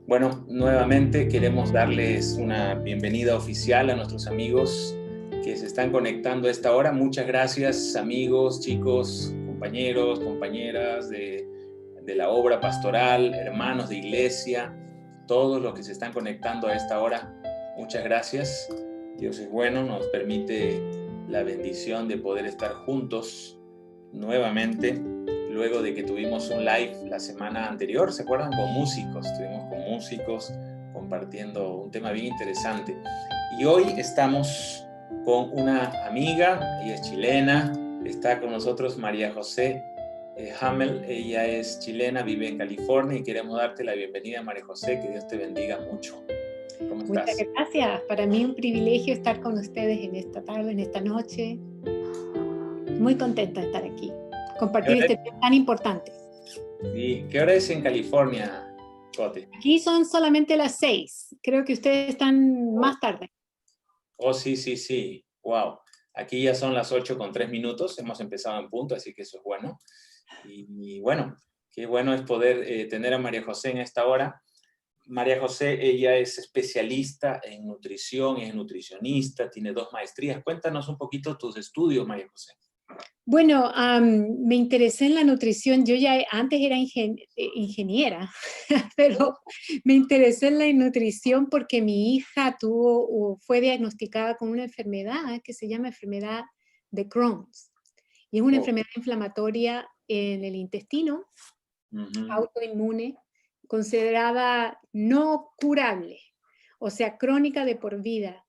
Bueno, nuevamente queremos darles una bienvenida oficial a nuestros amigos que se están conectando a esta hora. Muchas gracias, amigos, chicos, compañeros, compañeras de la obra pastoral, hermanos de iglesia, todos los que se están conectando a esta hora. Muchas gracias. Dios es bueno, nos permite la bendición de poder estar juntos nuevamente. Luego de que tuvimos un live la semana anterior, ¿se acuerdan? Con músicos, estuvimos con músicos compartiendo un tema bien interesante. Y hoy estamos con una amiga, ella es chilena, está con nosotros María José Hamel, ella es chilena, vive en California y queremos darte la bienvenida, María José, que Dios te bendiga mucho. ¿Cómo Muchas estás? gracias. Para mí es un privilegio estar con ustedes en esta tarde, en esta noche. Muy contenta de estar aquí, compartir este tema tan importante. Sí, ¿qué hora es en California, Cote? Aquí son solamente las 6. Creo que ustedes están más tarde. Oh, sí, sí, sí. Wow. Aquí ya son las 8:03. Hemos empezado en punto, así que eso es bueno. Y bueno, qué bueno es poder tener a María José en esta hora. María José, ella es especialista en nutrición, es nutricionista, tiene 2 maestrías. Cuéntanos un poquito tus estudios, María José. Bueno, me interesé en la nutrición. Yo ya antes era ingeniera, pero me interesé en la nutrición porque mi hija fue diagnosticada con una enfermedad que se llama enfermedad de Crohn's. Y es una enfermedad inflamatoria en el intestino, autoinmune, considerada no curable, o sea, crónica de por vida.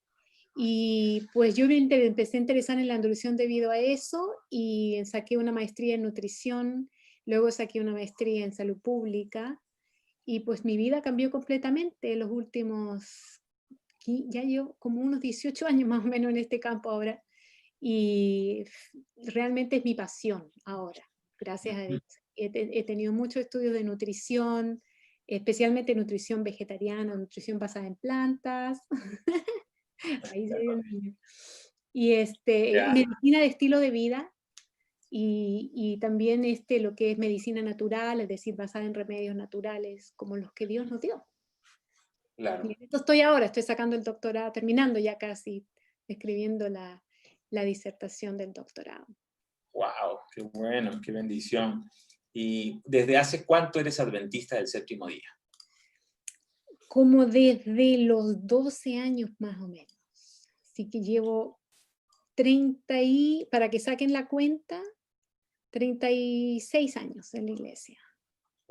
Y pues yo me empecé a interesar en la nutrición debido a eso y saqué una maestría en nutrición, luego saqué una maestría en salud pública y pues mi vida cambió completamente los últimos, ya llevo como unos 18 años más o menos en este campo ahora y realmente es mi pasión ahora, gracias a Dios. He tenido muchos estudios de nutrición, especialmente nutrición vegetariana, nutrición basada en plantas. Ahí se dio el niño. Y medicina de estilo de vida y también lo que es medicina natural, es decir, basada en remedios naturales, como los que Dios nos dio. Claro. Y en esto estoy ahora, estoy sacando el doctorado, terminando ya casi, escribiendo la disertación del doctorado. Wow, qué bueno, qué bendición. ¿Y desde hace cuánto eres adventista del séptimo día? Como desde los 12 años más o menos. Así que llevo 30 para que saquen la cuenta, 36 años en la iglesia.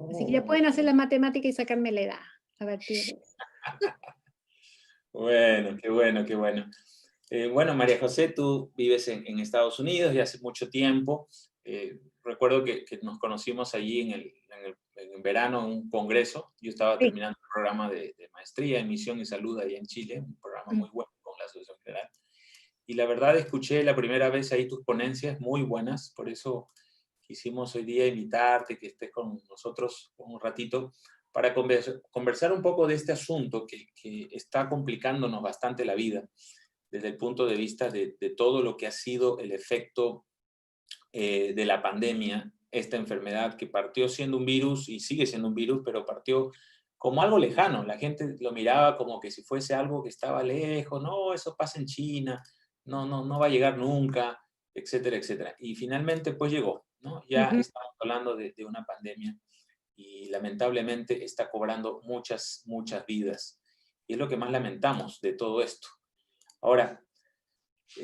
Así que ya pueden hacer la matemática y sacarme la edad a partir de eso. Bueno, qué bueno, qué bueno. Bueno, María José, tú vives en Estados Unidos y hace mucho tiempo. Recuerdo que nos conocimos allí en verano en un congreso. Yo estaba Sí. terminando un programa de maestría en misión y salud allá en Chile, un programa muy bueno con la Asociación General. Y la verdad escuché la primera vez ahí tus ponencias muy buenas, por eso quisimos hoy día invitarte, que estés con nosotros un ratito para conversar un poco de este asunto que está complicándonos bastante la vida desde el punto de vista de todo lo que ha sido el efecto de la pandemia, esta enfermedad que partió siendo un virus y sigue siendo un virus, pero partió como algo lejano. La gente lo miraba como que si fuese algo que estaba lejos, no, eso pasa en China, no va a llegar nunca, etcétera, etcétera. Y finalmente pues llegó, ¿no? Ya estamos hablando de una pandemia y lamentablemente está cobrando muchas, muchas vidas. Y es lo que más lamentamos de todo esto. Ahora,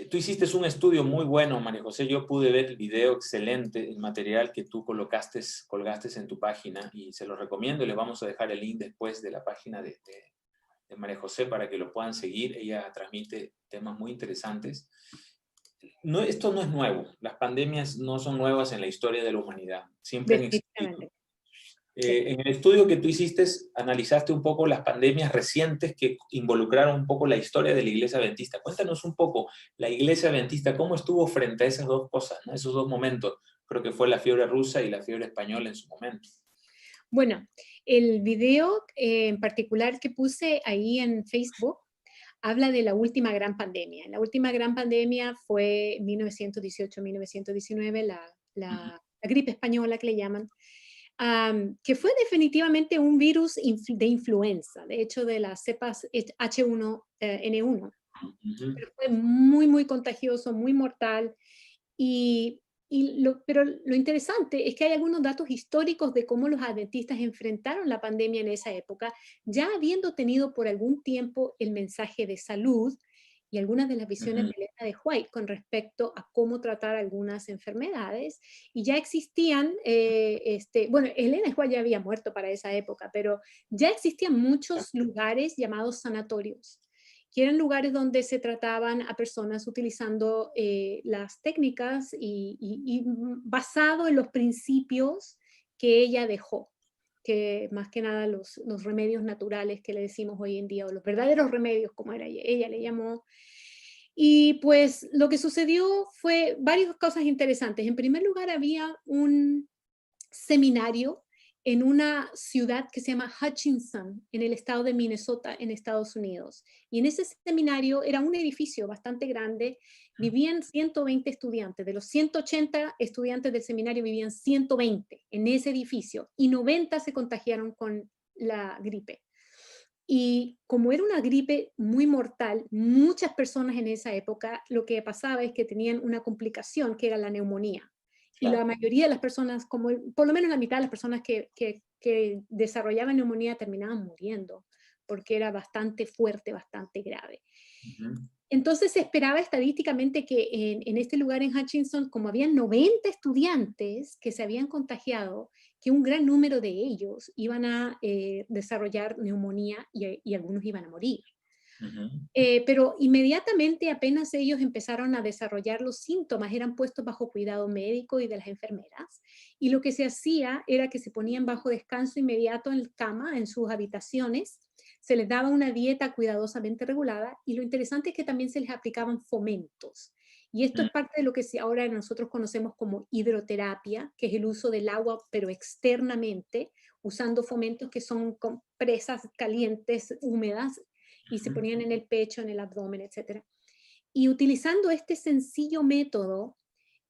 tú hiciste un estudio muy bueno, María José. Yo pude ver el video excelente, el material que tú colgaste en tu página y se lo recomiendo. Les vamos a dejar el link después de la página de María José para que lo puedan seguir. Ella transmite temas muy interesantes. No, esto no es nuevo. Las pandemias no son nuevas en la historia de la humanidad. Siempre han existido. En el estudio que tú hiciste, analizaste un poco las pandemias recientes que involucraron un poco la historia de la Iglesia Adventista. Cuéntanos un poco, la Iglesia Adventista, ¿cómo estuvo frente a esas dos cosas, ¿no? Esos dos momentos? Creo que fue la fiebre rusa y la fiebre española en su momento. Bueno, el video en particular que puse ahí en Facebook habla de la última gran pandemia. La última gran pandemia fue 1918-1919, la gripe española que le llaman. que fue definitivamente un virus de influenza, de hecho de las cepas H1N1. Pero fue muy, muy contagioso, muy mortal. Pero lo interesante es que hay algunos datos históricos de cómo los adventistas enfrentaron la pandemia en esa época, ya habiendo tenido por algún tiempo el mensaje de salud y algunas de las visiones de Elena de White con respecto a cómo tratar algunas enfermedades. Y ya existían, bueno, Elena de White ya había muerto para esa época, pero ya existían muchos lugares llamados sanatorios, que eran lugares donde se trataban a personas utilizando las técnicas y basado en los principios que ella dejó, que más que nada los remedios naturales que le decimos hoy en día, o los verdaderos remedios, como era ella le llamó. Y pues lo que sucedió fue varias cosas interesantes. En primer lugar, había un seminario en una ciudad que se llama Hutchinson, en el estado de Minnesota, en Estados Unidos. Y en ese seminario era un edificio bastante grande, vivían 120 estudiantes. De los 180 estudiantes del seminario vivían 120 en ese edificio y 90 se contagiaron con la gripe. Y como era una gripe muy mortal, muchas personas en esa época lo que pasaba es que tenían una complicación que era la neumonía. Y la mayoría de las personas, como por lo menos la mitad de las personas que desarrollaban neumonía terminaban muriendo, porque era bastante fuerte, bastante grave. Entonces se esperaba estadísticamente que en este lugar en Hutchinson, como habían 90 estudiantes que se habían contagiado, que un gran número de ellos iban a desarrollar neumonía y algunos iban a morir. Pero inmediatamente apenas ellos empezaron a desarrollar los síntomas, eran puestos bajo cuidado médico y de las enfermeras, y lo que se hacía era que se ponían bajo descanso inmediato en cama, en sus habitaciones, se les daba una dieta cuidadosamente regulada, y lo interesante es que también se les aplicaban fomentos. Y esto es parte de lo que ahora nosotros conocemos como hidroterapia, que es el uso del agua, pero externamente, usando fomentos que son compresas calientes, húmedas, y se ponían en el pecho, en el abdomen, etc. Y utilizando este sencillo método,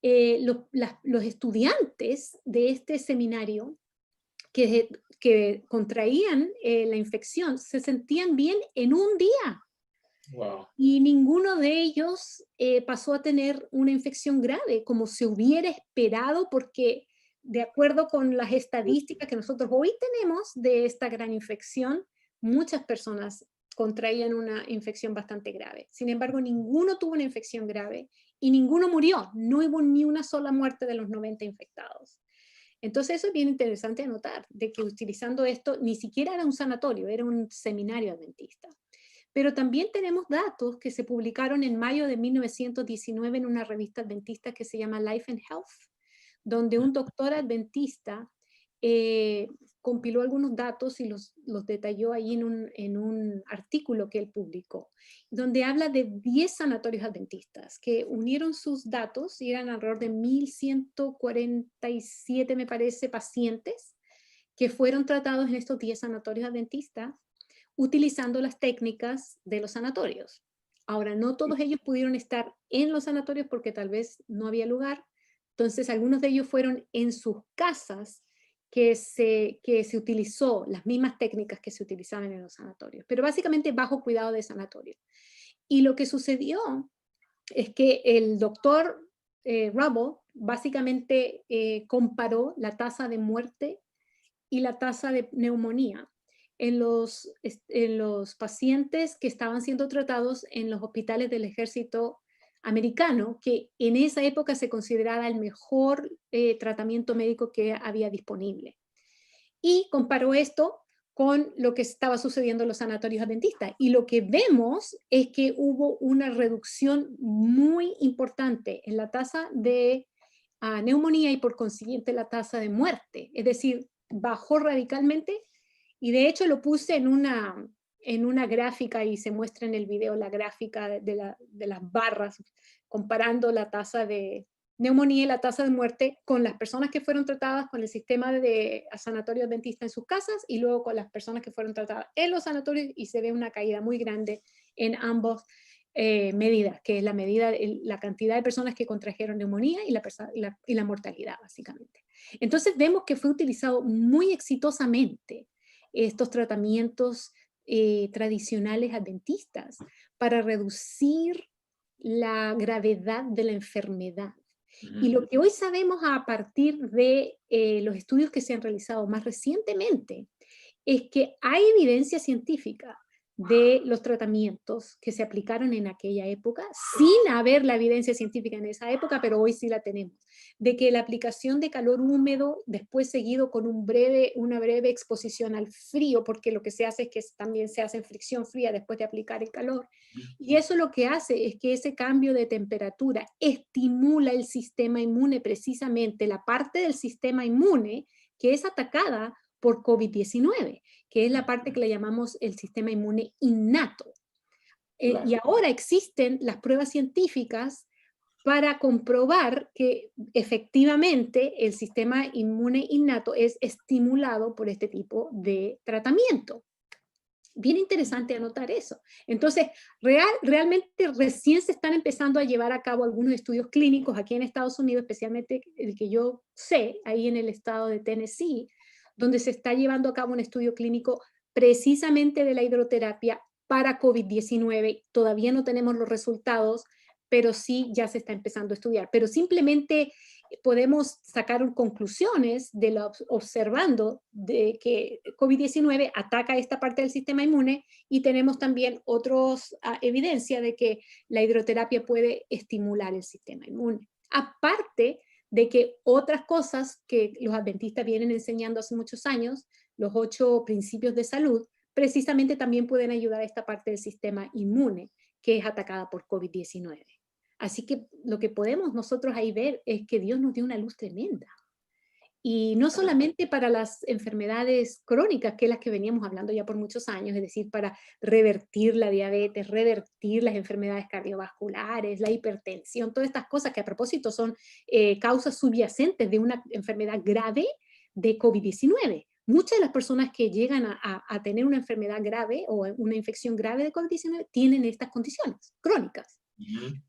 los estudiantes de este seminario que contraían la infección se sentían bien en un día. Wow. Y ninguno de ellos pasó a tener una infección grave, como se hubiera esperado, porque de acuerdo con las estadísticas que nosotros hoy tenemos de esta gran infección, muchas personas contraían una infección bastante grave. Sin embargo, ninguno tuvo una infección grave y ninguno murió. No hubo ni una sola muerte de los 90 infectados. Entonces eso es bien interesante anotar, de que utilizando esto, ni siquiera era un sanatorio, era un seminario adventista. Pero también tenemos datos que se publicaron en mayo de 1919 en una revista adventista que se llama Life and Health, donde un doctor adventista compiló algunos datos y los detalló ahí en un artículo que él publicó, donde habla de 10 sanatorios adventistas que unieron sus datos y eran alrededor de 1.147, me parece, pacientes que fueron tratados en estos 10 sanatorios adventistas utilizando las técnicas de los sanatorios. Ahora, no todos ellos pudieron estar en los sanatorios porque tal vez no había lugar, entonces algunos de ellos fueron en sus casas que se utilizó las mismas técnicas que se utilizaban en los sanatorios, pero básicamente bajo cuidado de sanatorio. Y lo que sucedió es que el doctor Rubble básicamente comparó la tasa de muerte y la tasa de neumonía en los pacientes que estaban siendo tratados en los hospitales del ejército americano, que en esa época se consideraba el mejor tratamiento médico que había disponible. Y comparó esto con lo que estaba sucediendo en los sanatorios adventistas. Y lo que vemos es que hubo una reducción muy importante en la tasa de neumonía y por consiguiente la tasa de muerte. Es decir, bajó radicalmente y de hecho lo puse en una gráfica y se muestra en el video la gráfica de las barras comparando la tasa de neumonía y la tasa de muerte con las personas que fueron tratadas con el sistema de sanatorio adventista en sus casas y luego con las personas que fueron tratadas en los sanatorios y se ve una caída muy grande en ambos medidas, que es la medida, la cantidad de personas que contrajeron neumonía y la mortalidad, básicamente. Entonces vemos que fue utilizado muy exitosamente estos tratamientos tradicionales adventistas para reducir la gravedad de la enfermedad. Y lo que hoy sabemos a partir de los estudios que se han realizado más recientemente es que hay evidencia científica de los tratamientos que se aplicaron en aquella época, sin haber la evidencia científica en esa época, pero hoy sí la tenemos, de que la aplicación de calor húmedo, después seguido con una breve exposición al frío, porque lo que se hace es que también se hace en fricción fría después de aplicar el calor, y eso lo que hace es que ese cambio de temperatura estimula el sistema inmune, precisamente la parte del sistema inmune que es atacada por COVID-19, que es la parte que le llamamos el sistema inmune innato. Claro. Y ahora existen las pruebas científicas para comprobar que efectivamente el sistema inmune innato es estimulado por este tipo de tratamiento. Bien interesante anotar eso. Entonces, realmente recién se están empezando a llevar a cabo algunos estudios clínicos aquí en Estados Unidos, especialmente el que yo sé, ahí en el estado de Tennessee, donde se está llevando a cabo un estudio clínico precisamente de la hidroterapia para COVID-19. Todavía no tenemos los resultados, pero sí ya se está empezando a estudiar. Pero simplemente podemos sacar conclusiones de lo observando de que COVID-19 ataca esta parte del sistema inmune y tenemos también otras evidencia de que la hidroterapia puede estimular el sistema inmune. Aparte de que otras cosas que los adventistas vienen enseñando hace muchos años, los 8 principios de salud, precisamente también pueden ayudar a esta parte del sistema inmune que es atacada por COVID-19. Así que lo que podemos nosotros ahí ver es que Dios nos dio una luz tremenda. Y no solamente para las enfermedades crónicas, que es las que veníamos hablando ya por muchos años, es decir, para revertir la diabetes, revertir las enfermedades cardiovasculares, la hipertensión, todas estas cosas que a propósito son causas subyacentes de una enfermedad grave de COVID-19. Muchas de las personas que llegan a tener una enfermedad grave o una infección grave de COVID-19 tienen estas condiciones crónicas.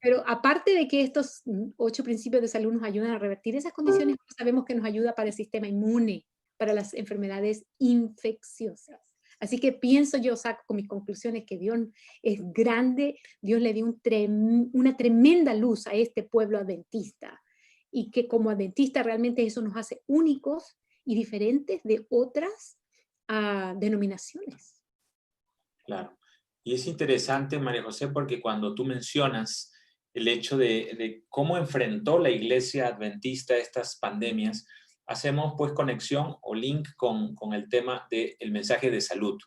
Pero aparte de que estos 8 principios de salud nos ayudan a revertir esas condiciones, sabemos que nos ayuda para el sistema inmune, para las enfermedades infecciosas. Así que pienso yo, saco con mis conclusiones que Dios es grande, Dios le dio una tremenda luz a este pueblo adventista y que como adventista realmente eso nos hace únicos y diferentes de otras denominaciones. Claro. Y es interesante, María José, porque cuando tú mencionas el hecho de cómo enfrentó la iglesia adventista estas pandemias, hacemos pues conexión o link con el tema del mensaje de salud.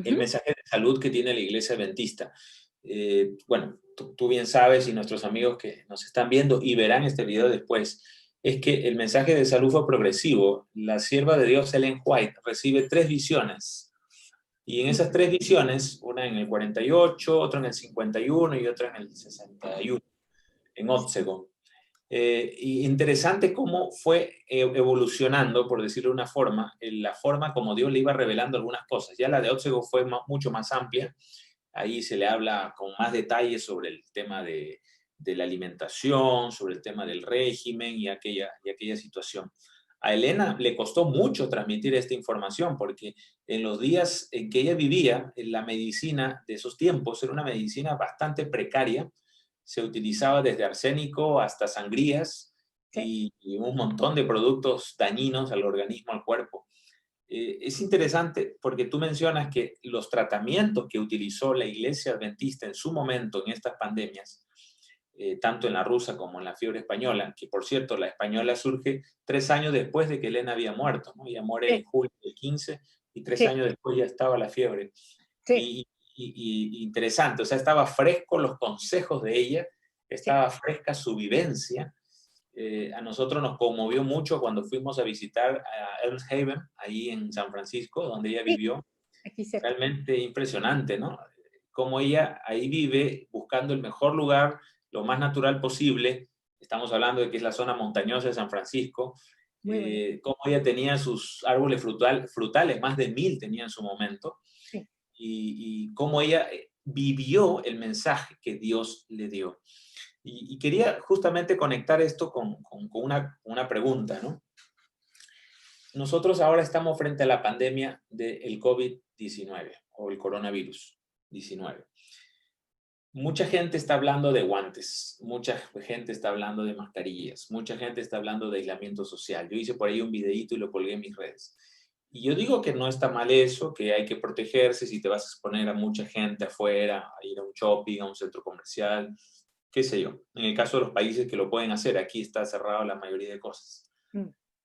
El mensaje de salud que tiene la iglesia adventista. Bueno, tú bien sabes y nuestros amigos que nos están viendo y verán este video después, es que el mensaje de salud fue progresivo. La sierva de Dios, Ellen White, recibe 3 visiones. Y en esas 3 visiones, una en el 48, otra en el 51 y otra en el 61, en Otsego. Y interesante cómo fue evolucionando, por decirlo de una forma, la forma como Dios le iba revelando algunas cosas. Ya la de Otsego fue mucho más amplia. Ahí se le habla con más detalles sobre el tema de la alimentación, sobre el tema del régimen y aquella situación. A Elena le costó mucho transmitir esta información porque en los días en que ella vivía, la medicina de esos tiempos era una medicina bastante precaria. Se utilizaba desde arsénico hasta sangrías y un montón de productos dañinos al organismo, al cuerpo. Es interesante porque tú mencionas que los tratamientos que utilizó la iglesia adventista en su momento en estas pandemias, tanto en la rusa como en la fiebre española, que por cierto la española surge 3 años después de que Elena había muerto, ¿no? Ella muere en julio del 15 y 3 años después ya estaba la fiebre. Y interesante, o sea, estaba fresco los consejos de ella, estaba fresca su vivencia. A nosotros nos conmovió mucho cuando fuimos a visitar a Elm Haven, ahí en San Francisco, donde ella vivió. Realmente impresionante, ¿no? Cómo ella ahí vive buscando el mejor lugar, lo más natural posible. Estamos hablando de que es la zona montañosa de San Francisco. Cómo ella tenía sus árboles frutales, más de 1000 tenía en su momento. Y cómo ella vivió el mensaje que Dios le dio. Y quería justamente conectar esto con una pregunta, ¿no? nosotros ahora estamos frente a la pandemia del COVID-19 o el coronavirus 19. Mucha gente está hablando de guantes, mucha gente está hablando de mascarillas, mucha gente está hablando de aislamiento social. Yo hice por ahí un videíto y lo colgué en mis redes. Y yo digo que no está mal eso, que hay que protegerse si te vas a exponer a mucha gente afuera, a ir a un shopping, a un centro comercial, qué sé yo. En el caso de los países que lo pueden hacer, aquí está cerrado la mayoría de cosas.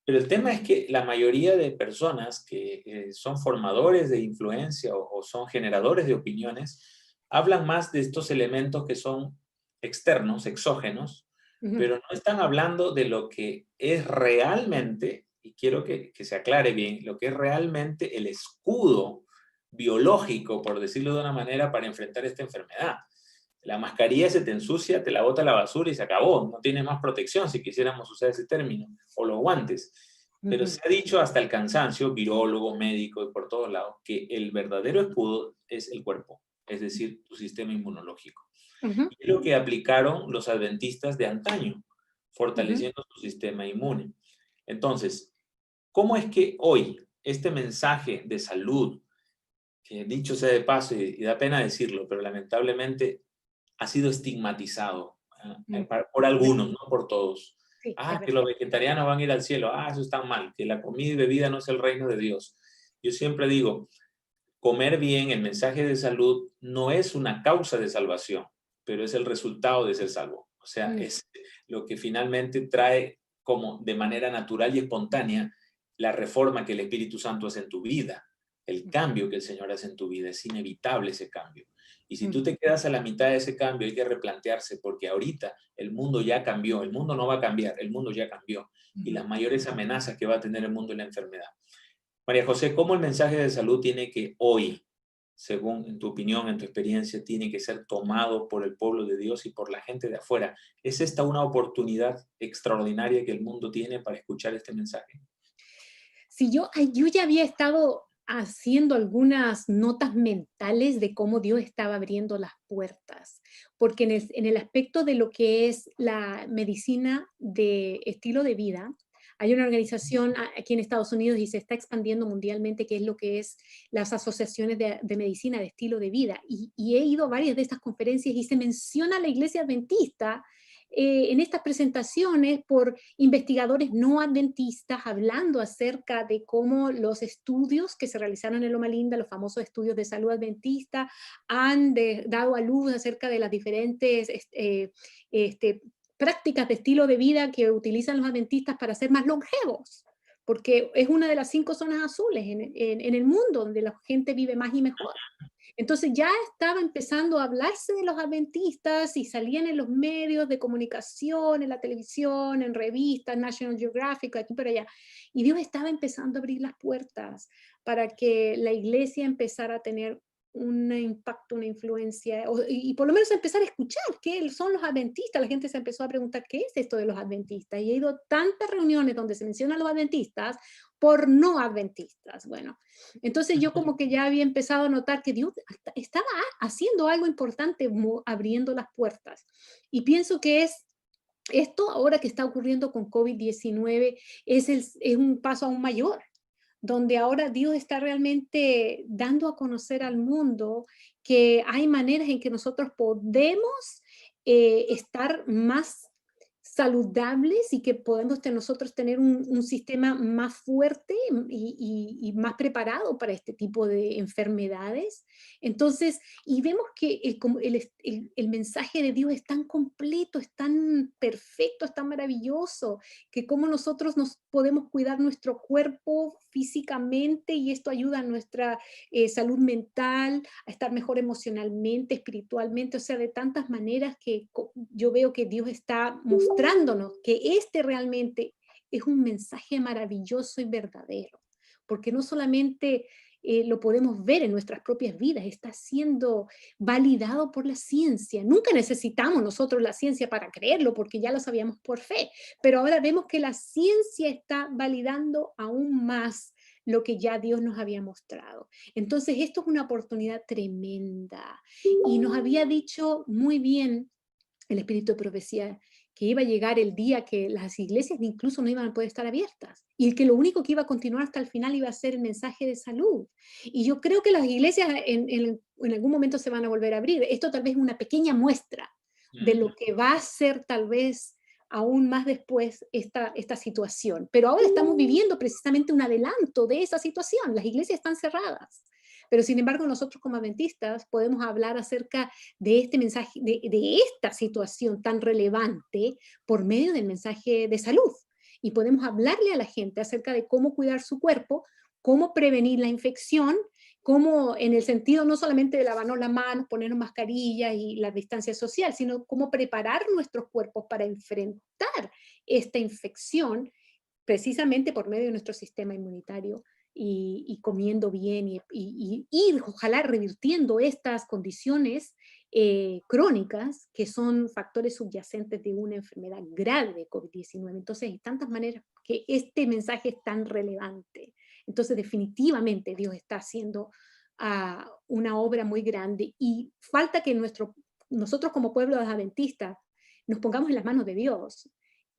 Pero el tema es que la mayoría de personas que son formadores de influencia o son generadores de opiniones, hablan más de estos elementos que son externos, exógenos, Ujú, pero no están hablando de lo que es realmente, y quiero que se aclare bien, lo que es realmente el escudo biológico, por decirlo de una manera, para enfrentar esta enfermedad. La mascarilla se te ensucia, te la bota a la basura y se acabó. No tienes más protección, si quisiéramos usar ese término, o los guantes. Pero ujú, se ha dicho hasta el cansancio, virólogos, médicos y por todos lados, que el verdadero escudo es el cuerpo, es decir, tu sistema inmunológico. ujú, Y es lo que aplicaron los adventistas de antaño, ujú. fortaleciendo su sistema inmune. Entonces, ¿cómo es que hoy este mensaje de salud, que dicho sea de paso, y da pena decirlo, pero lamentablemente ha sido estigmatizado Mm, por bueno, algunos, no por todos. sí, es Ah, que verdad. los vegetarianos van a ir al cielo. Ah, eso está mal, que la comida y bebida no es el reino de Dios. Yo siempre digo, comer bien, el mensaje de salud, no es una causa de salvación, pero es el resultado de ser salvo. O sea, Mm, es lo que finalmente trae como de manera natural y espontánea la reforma que el Espíritu Santo hace en tu vida, el cambio que el Señor hace en tu vida. Es inevitable ese cambio. Y si mm, tú te quedas a la mitad de ese cambio, hay que replantearse, porque ahorita el mundo ya cambió, el mundo no va a cambiar, el mundo ya cambió. Y ujú. las mayores amenazas que va a tener el mundo es la enfermedad. María José, ¿cómo el mensaje de salud tiene que hoy, según en tu opinión, en tu experiencia, tiene que ser tomado por el pueblo de Dios y por la gente de afuera? ¿Es esta una oportunidad extraordinaria que el mundo tiene para escuchar este mensaje? Si yo ya había estado haciendo algunas notas mentales de cómo Dios estaba abriendo las puertas, porque en el aspecto de lo que es la medicina de estilo de vida, hay una organización aquí en Estados Unidos y se está expandiendo mundialmente, que es lo que es las asociaciones de medicina de estilo de vida. Y he ido a varias de estas conferencias y se menciona la iglesia adventista en estas presentaciones por investigadores no adventistas hablando acerca de cómo los estudios que se realizaron en Loma Linda, los famosos estudios de salud adventista, han dado a luz acerca de las diferentes prácticas de estilo de vida que utilizan los adventistas para ser más longevos, porque es una de las 5 zonas azules en el mundo donde la gente vive más y mejor. Entonces ya estaba empezando a hablarse de los adventistas y salían en los medios de comunicación, en la televisión, en revistas, National Geographic, aquí por allá. Y Dios estaba empezando a abrir las puertas para que la iglesia empezara a tener un impacto, una influencia, y por lo menos empezar a escuchar qué son los adventistas. La gente se empezó a preguntar, ¿qué es esto de los adventistas? Y he ido a tantas reuniones donde se mencionan los adventistas por no adventistas. Bueno, entonces yo como que ya había empezado a notar que Dios estaba haciendo algo importante, abriendo las puertas. Y pienso que esto ahora que está ocurriendo con COVID-19 es un paso aún mayor, donde ahora Dios está realmente dando a conocer al mundo que hay maneras en que nosotros podemos estar más saludables y que podemos nosotros tener un sistema más fuerte y más preparado para este tipo de enfermedades. Entonces, y vemos que el mensaje de Dios es tan completo, es tan perfecto, es tan maravilloso, que cómo nosotros nos podemos cuidar nuestro cuerpo físicamente y esto ayuda a nuestra salud mental, a estar mejor emocionalmente, espiritualmente, o sea, de tantas maneras que yo veo que Dios está mostrándonos que este realmente es un mensaje maravilloso y verdadero, porque no solamente lo podemos ver en nuestras propias vidas, está siendo validado por la ciencia. Nunca necesitamos nosotros la ciencia para creerlo, porque ya lo sabíamos por fe, pero ahora vemos que la ciencia está validando aún más lo que ya Dios nos había mostrado. Entonces, esto es una oportunidad tremenda. Y nos había dicho muy bien el espíritu de profecía que iba a llegar el día que las iglesias incluso no iban a poder estar abiertas y que lo único que iba a continuar hasta el final iba a ser el mensaje de salud. Y yo creo que las iglesias en algún momento se van a volver a abrir. Esto tal vez es una pequeña muestra de lo que va a ser tal vez aún más después esta situación. Pero ahora estamos viviendo precisamente un adelanto de esa situación. Las iglesias están cerradas. Pero sin embargo, nosotros como adventistas podemos hablar acerca de este mensaje, de esta situación tan relevante por medio del mensaje de salud. Y podemos hablarle a la gente acerca de cómo cuidar su cuerpo, cómo prevenir la infección, cómo en el sentido no solamente de lavarnos las manos, ponernos mascarillas y la distancia social, sino cómo preparar nuestros cuerpos para enfrentar esta infección precisamente por medio de nuestro sistema inmunitario y comiendo bien y ir, ojalá, revirtiendo estas condiciones crónicas que son factores subyacentes de una enfermedad grave de COVID-19. Entonces, hay tantas maneras que este mensaje es tan relevante. Entonces, definitivamente Dios está haciendo una obra muy grande y falta que nosotros como pueblo adventista nos pongamos en las manos de Dios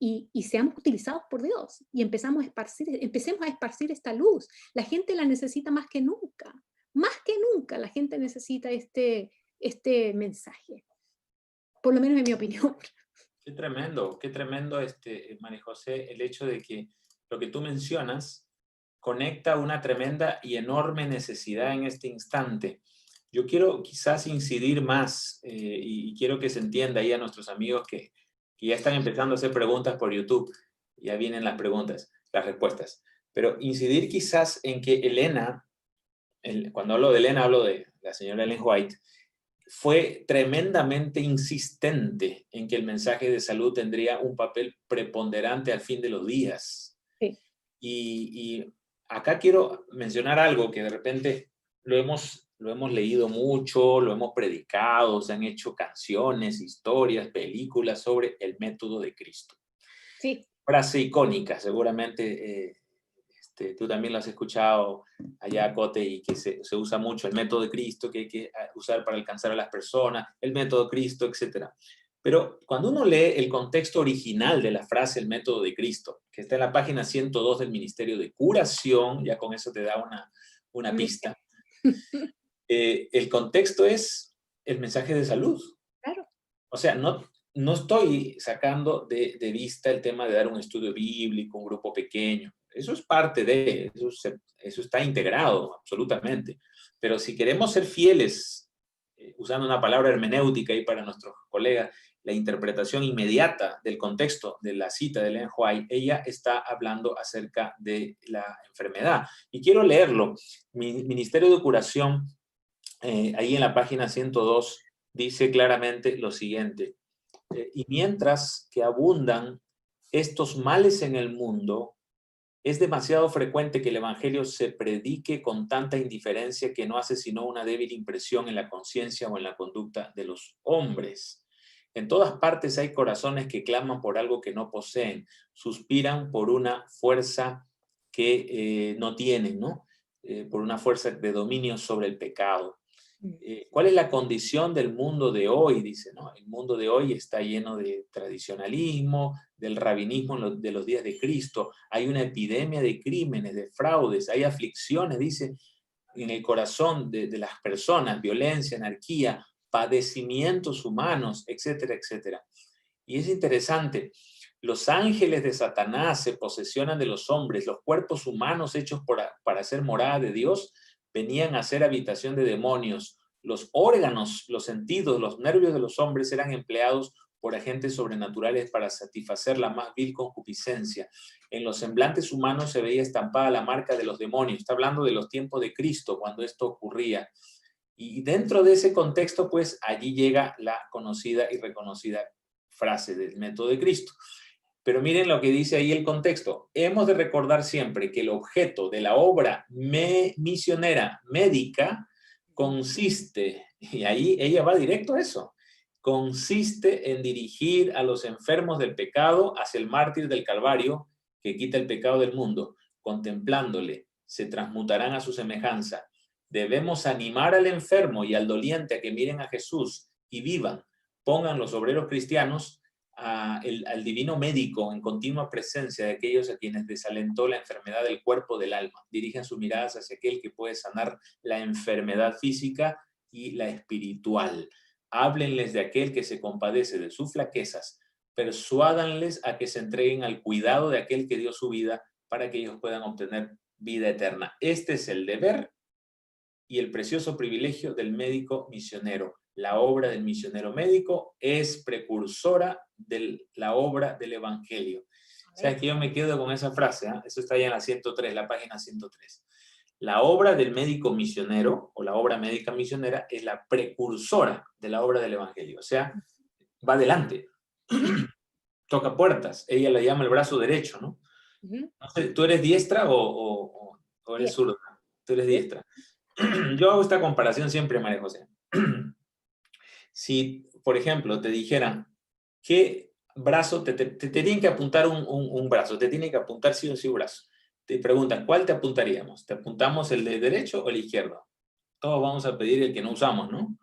y seamos utilizados por Dios y empecemos a esparcir esta luz. La gente la necesita más que nunca la gente necesita este mensaje, por lo menos en mi opinión. Qué tremendo, María José, el hecho de que lo que tú mencionas conecta una tremenda y enorme necesidad en este instante. Yo quiero quizás incidir más y quiero que se entienda ahí a nuestros amigos que ya están empezando a hacer preguntas por YouTube. Ya vienen las preguntas, las respuestas. Pero incidir quizás en que Elena, cuando hablo de Elena, hablo de la señora Ellen White, fue tremendamente insistente en que el mensaje de salud tendría un papel preponderante al fin de los días. Sí. Y acá quiero mencionar algo que de repente lo hemos leído mucho, lo hemos predicado, se han hecho canciones, historias, películas sobre el método de Cristo. Sí. Frase icónica, seguramente tú también lo has escuchado allá, Cote, y que se usa mucho el método de Cristo, que hay que usar para alcanzar a las personas, el método de Cristo, etc. Pero cuando uno lee el contexto original de la frase el método de Cristo, que está en la página 102 del Ministerio de Curación, ya con eso te da una pista, el contexto es el mensaje de salud. Claro. O sea, no estoy sacando de vista el tema de dar un estudio bíblico, un grupo pequeño. Eso es parte de, eso está integrado absolutamente. Pero si queremos ser fieles, usando una palabra hermenéutica ahí para nuestros colegas, la interpretación inmediata del contexto de la cita de Ellen White, ella está hablando acerca de la enfermedad. Y quiero leerlo. Ministerio de Curación, ahí en la página 102, dice claramente lo siguiente. Y mientras que abundan estos males en el mundo, es demasiado frecuente que el evangelio se predique con tanta indiferencia que no hace sino una débil impresión en la conciencia o en la conducta de los hombres. En todas partes hay corazones que claman por algo que no poseen, suspiran por una fuerza que no tienen, ¿no? Por una fuerza de dominio sobre el pecado. ¿Cuál es la condición del mundo de hoy? Dice, ¿no? El mundo de hoy está lleno de tradicionalismo, del rabinismo de los días de Cristo. Hay una epidemia de crímenes, de fraudes, hay aflicciones, dice, en el corazón de las personas, violencia, anarquía, padecimientos humanos, etcétera, etcétera. Y es interesante, los ángeles de Satanás se posesionan de los hombres, los cuerpos humanos hechos para ser morada de Dios venían a ser habitación de demonios. Los órganos, los sentidos, los nervios de los hombres eran empleados por agentes sobrenaturales para satisfacer la más vil concupiscencia. En los semblantes humanos se veía estampada la marca de los demonios. Está hablando de los tiempos de Cristo, cuando esto ocurría. Y dentro de ese contexto, pues, allí llega la conocida y reconocida frase del método de Cristo. Pero miren lo que dice ahí el contexto. Hemos de recordar siempre que el objeto de la obra misionera médica consiste, y ahí ella va directo a eso, consiste en dirigir a los enfermos del pecado hacia el mártir del Calvario que quita el pecado del mundo. Contemplándole, se transmutarán a su semejanza. Debemos animar al enfermo y al doliente a que miren a Jesús y vivan. Pongan los obreros cristianos al divino médico en continua presencia de aquellos a quienes desalentó la enfermedad del cuerpo del alma. Dirigen sus miradas hacia aquel que puede sanar la enfermedad física y la espiritual. Háblenles de aquel que se compadece de sus flaquezas. Persuádanles a que se entreguen al cuidado de aquel que dio su vida para que ellos puedan obtener vida eterna. Este es el deber y el precioso privilegio del médico misionero. La obra del misionero médico es precursora de la obra del evangelio. O sea, que yo me quedo con esa frase, ¿eh? Eso está ahí en la 103, la página 103. La obra del médico misionero o la obra médica misionera es la precursora de la obra del evangelio. O sea, va adelante. Toca puertas. Ella la llama el brazo derecho, ¿no? No sé, ¿tú eres diestra o eres zurda? Tú eres diestra. Yo hago esta comparación siempre, María José. Si, por ejemplo, te dijeran, ¿qué brazo te tienen que apuntar un brazo? Te tienen que apuntar sí o sí un brazo. Te preguntan, ¿cuál te apuntaríamos? ¿Te apuntamos el de derecho o el izquierdo? Todos vamos a pedir el que no usamos, ¿no?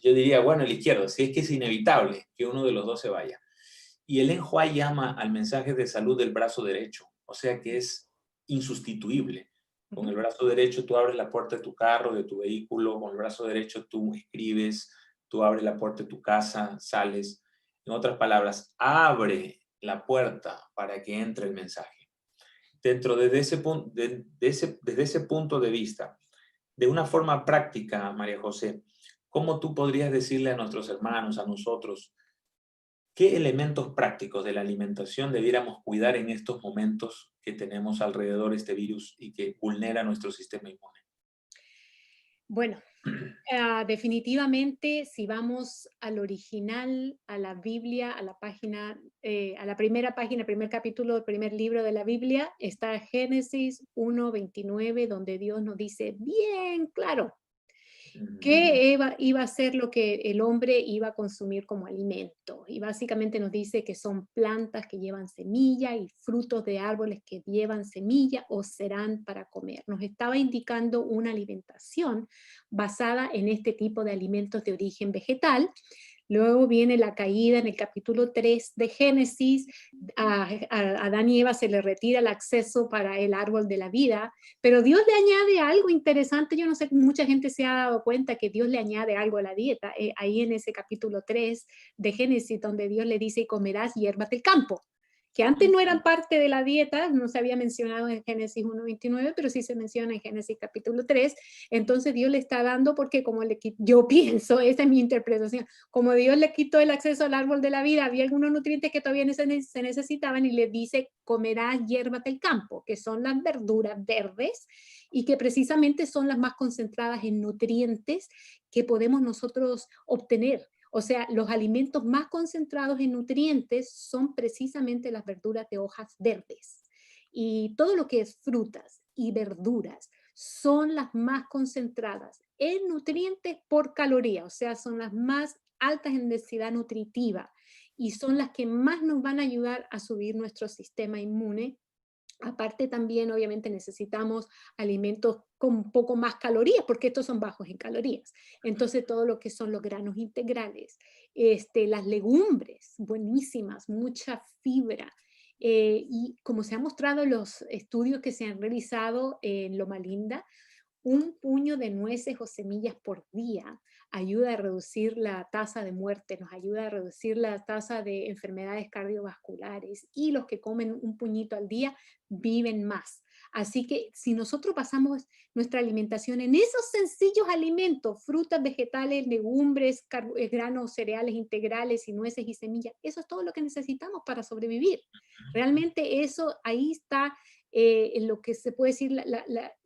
Yo diría, bueno, el izquierdo, si es que es inevitable que uno de los dos se vaya. Y el Enhua llama al mensaje de salud del brazo derecho, o sea que es insustituible. Con el brazo derecho tú abres la puerta de tu carro, de tu vehículo, con el brazo derecho tú escribes, tú abres la puerta de tu casa, sales. En otras palabras, abre la puerta para que entre el mensaje. Desde ese punto de vista, de una forma práctica, María José, ¿cómo tú podrías decirle a nuestros hermanos, a nosotros, qué elementos prácticos de la alimentación debiéramos cuidar en estos momentos que tenemos alrededor este virus y que vulnera nuestro sistema inmune? Bueno, definitivamente, si vamos al original, a la Biblia, a la página, a la primera página, primer capítulo del primer libro de la Biblia, está Génesis 1:29, donde Dios nos dice bien claro qué iba a ser lo que el hombre iba a consumir como alimento. Y básicamente nos dice que son plantas que llevan semilla y frutos de árboles que llevan semilla o serán para comer. Nos estaba indicando una alimentación basada en este tipo de alimentos de origen vegetal. Luego viene la caída en el capítulo 3 de Génesis. A Adán y Eva se le retira el acceso para el árbol de la vida, pero Dios le añade algo interesante. Yo no sé, mucha gente se ha dado cuenta que Dios le añade algo a la dieta. Ahí en ese capítulo 3 de Génesis, donde Dios le dice, y comerás hierbas del campo, que antes no eran parte de la dieta, no se había mencionado en Génesis 1:29, pero sí se menciona en Génesis capítulo 3. Entonces Dios le está dando, porque como yo pienso, esa es mi interpretación, como Dios le quitó el acceso al árbol de la vida, había algunos nutrientes que todavía se necesitaban y le dice, comerás hierbas del campo, que son las verduras verdes y que precisamente son las más concentradas en nutrientes que podemos nosotros obtener. O sea, los alimentos más concentrados en nutrientes son precisamente las verduras de hojas verdes. Y todo lo que es frutas y verduras son las más concentradas en nutrientes por caloría, o sea, son las más altas en densidad nutritiva y son las que más nos van a ayudar a subir nuestro sistema inmune. Aparte también, obviamente, necesitamos alimentos con un poco más calorías, porque estos son bajos en calorías. Entonces, todo lo que son los granos integrales, las legumbres, buenísimas, mucha fibra. Y como se ha mostrado en los estudios que se han realizado en Loma Linda, un puño de nueces o semillas por día ayuda a reducir la tasa de muerte, nos ayuda a reducir la tasa de enfermedades cardiovasculares, y los que comen un puñito al día viven más. Así que si nosotros basamos nuestra alimentación en esos sencillos alimentos, frutas, vegetales, legumbres, granos, cereales integrales y nueces y semillas, eso es todo lo que necesitamos para sobrevivir. Realmente eso, ahí está en lo que se puede decir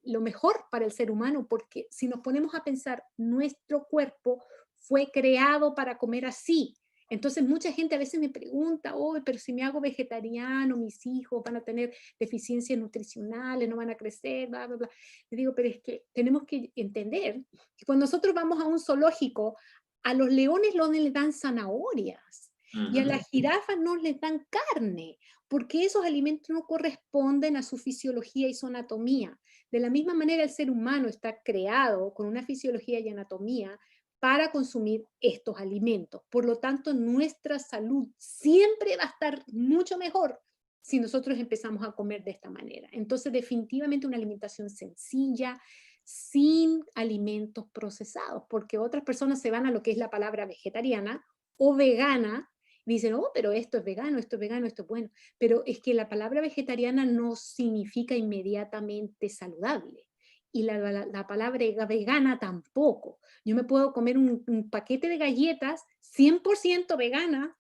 lo mejor para el ser humano, porque si nos ponemos a pensar, nuestro cuerpo fue creado para comer así. Entonces mucha gente a veces me pregunta, oh, pero si me hago vegetariano, mis hijos van a tener deficiencias nutricionales, no van a crecer, bla, bla, bla. Le digo, pero es que tenemos que entender que cuando nosotros vamos a un zoológico, a los leones no les dan zanahorias y a las jirafas no les dan carne, porque esos alimentos no corresponden a su fisiología y su anatomía. De la misma manera, el ser humano está creado con una fisiología y anatomía para consumir estos alimentos. Por lo tanto, nuestra salud siempre va a estar mucho mejor si nosotros empezamos a comer de esta manera. Entonces, definitivamente una alimentación sencilla, sin alimentos procesados, porque otras personas se van a lo que es la palabra vegetariana o vegana, y dicen, oh, pero esto es vegano, esto es vegano, esto es bueno. Pero es que la palabra vegetariana no significa inmediatamente saludable. Y la palabra vegana tampoco. Yo me puedo comer un paquete de galletas 100% veganas,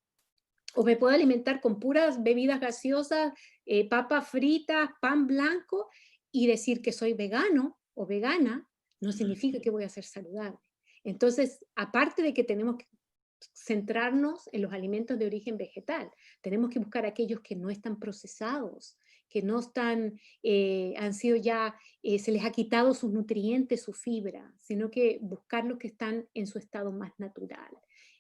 o me puedo alimentar con puras bebidas gaseosas, papas fritas, pan blanco, y decir que soy vegano o vegana, no significa que voy a ser saludable. Entonces, aparte de que tenemos que centrarnos en los alimentos de origen vegetal, tenemos que buscar aquellos que no están procesados, que no están, han sido ya, se les ha quitado sus nutrientes, su fibra, sino que buscar los que están en su estado más natural.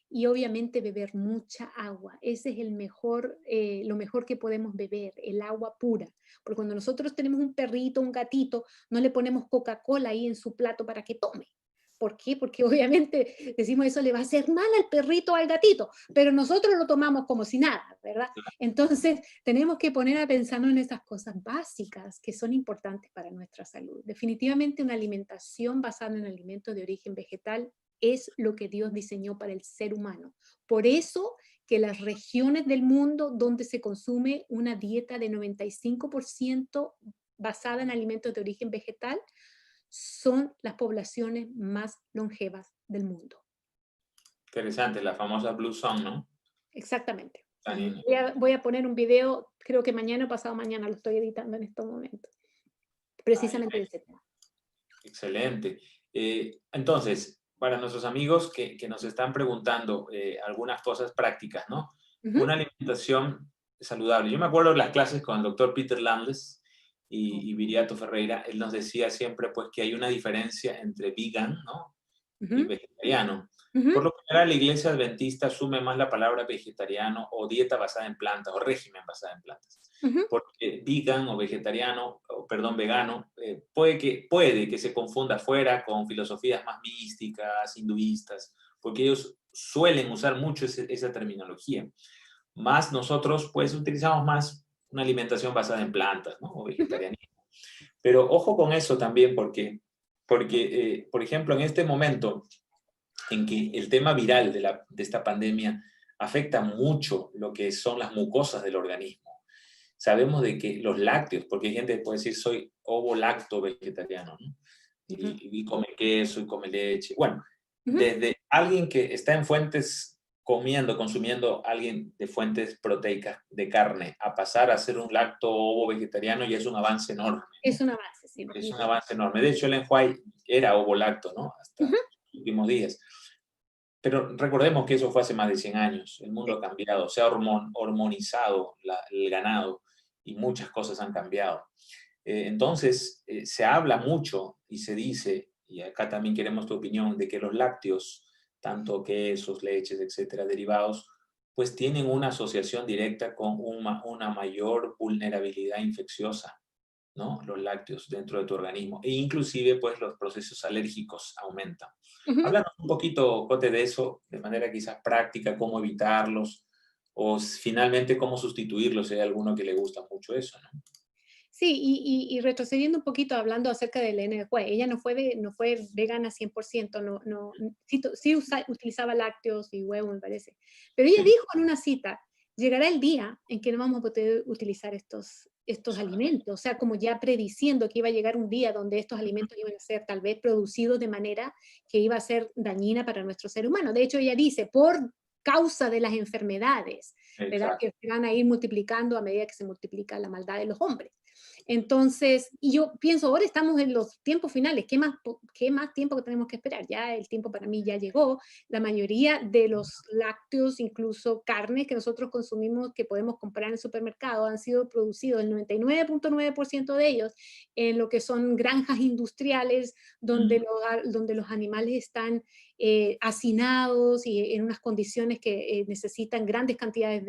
Y obviamente beber mucha agua. Ese es el mejor, lo mejor que podemos beber, el agua pura. Porque cuando nosotros tenemos un perrito, un gatito, no le ponemos Coca-Cola ahí en su plato para que tome. ¿Por qué? Porque obviamente decimos eso le va a hacer mal al perrito o al gatito, pero nosotros lo tomamos como si nada, ¿verdad? Entonces tenemos que poner a pensar en esas cosas básicas que son importantes para nuestra salud. Definitivamente una alimentación basada en alimentos de origen vegetal es lo que Dios diseñó para el ser humano. Por eso que las regiones del mundo donde se consume una dieta de 95% basada en alimentos de origen vegetal son las poblaciones más longevas del mundo. Interesante, la famosa Blue Zone, ¿no? Exactamente. Janine. Voy a poner un video, creo que mañana o pasado mañana, lo estoy editando en estos momentos, precisamente de ese tema. Excelente. Entonces, para nuestros amigos que nos están preguntando algunas cosas prácticas, ¿no? Una alimentación saludable. Yo me acuerdo de las clases con el doctor Peter Landles y Viriato Ferreira. Él nos decía siempre pues, que hay una diferencia entre vegan, ¿no? Y vegetariano. Por lo general, la iglesia adventista asume más la palabra vegetariano o dieta basada en plantas o régimen basada en plantas. Porque vegan o vegetariano, o perdón, vegano, puede que se confunda fuera con filosofías más místicas, hinduistas, porque ellos suelen usar mucho esa terminología. Más nosotros, pues, utilizamos más una alimentación basada en plantas, ¿no? O vegetarianismo. Pero ojo con eso también, porque por ejemplo, en este momento en que el tema viral de esta pandemia afecta mucho lo que son las mucosas del organismo. Sabemos de que los lácteos, porque hay gente que puede decir soy ovo-lacto vegetariano, ¿no? Y come queso y come leche. Bueno, desde alguien que está en fuentes consumiendo alguien de fuentes proteicas de carne, a pasar a ser un lacto ovo vegetariano ya es un avance enorme, ¿no? Es un avance, sí. Es un avance enorme. De hecho, Ellen White era ovo-lacto, ¿no? Hasta los últimos días. Pero recordemos que eso fue hace más de 100 años. El mundo ha cambiado, se ha hormonizado el ganado y muchas cosas han cambiado. Entonces, se habla mucho y se dice, y acá también queremos tu opinión, de que los lácteos, tanto quesos, leches, etcétera, derivados, pues tienen una asociación directa con una mayor vulnerabilidad infecciosa, ¿no? Los lácteos dentro de tu organismo. E inclusive, pues, los procesos alérgicos aumentan. Háblanos un poquito, Cote, de eso, de manera quizás práctica, cómo evitarlos, o finalmente cómo sustituirlos, si hay alguno que le gusta mucho eso, ¿no? Sí, y retrocediendo un poquito, hablando acerca de Elena White, ella no fue vegana 100%, sí utilizaba lácteos y huevo, me parece. Pero ella dijo en una cita, llegará el día en que no vamos a poder utilizar estos alimentos, o sea, como ya prediciendo que iba a llegar un día donde estos alimentos iban a ser tal vez producidos de manera que iba a ser dañina para nuestro ser humano. De hecho, ella dice, por causa de las enfermedades, ¿verdad? Que se van a ir multiplicando a medida que se multiplica la maldad de los hombres. Entonces, y yo pienso, ahora estamos en los tiempos finales, ¿qué más tiempo que tenemos que esperar? Ya el tiempo para mí ya llegó. La mayoría de los lácteos, incluso carnes que nosotros consumimos, que podemos comprar en el supermercado, han sido producidos, el 99.9% de ellos, en lo que son granjas industriales, donde los animales están hacinados y en unas condiciones que necesitan grandes cantidades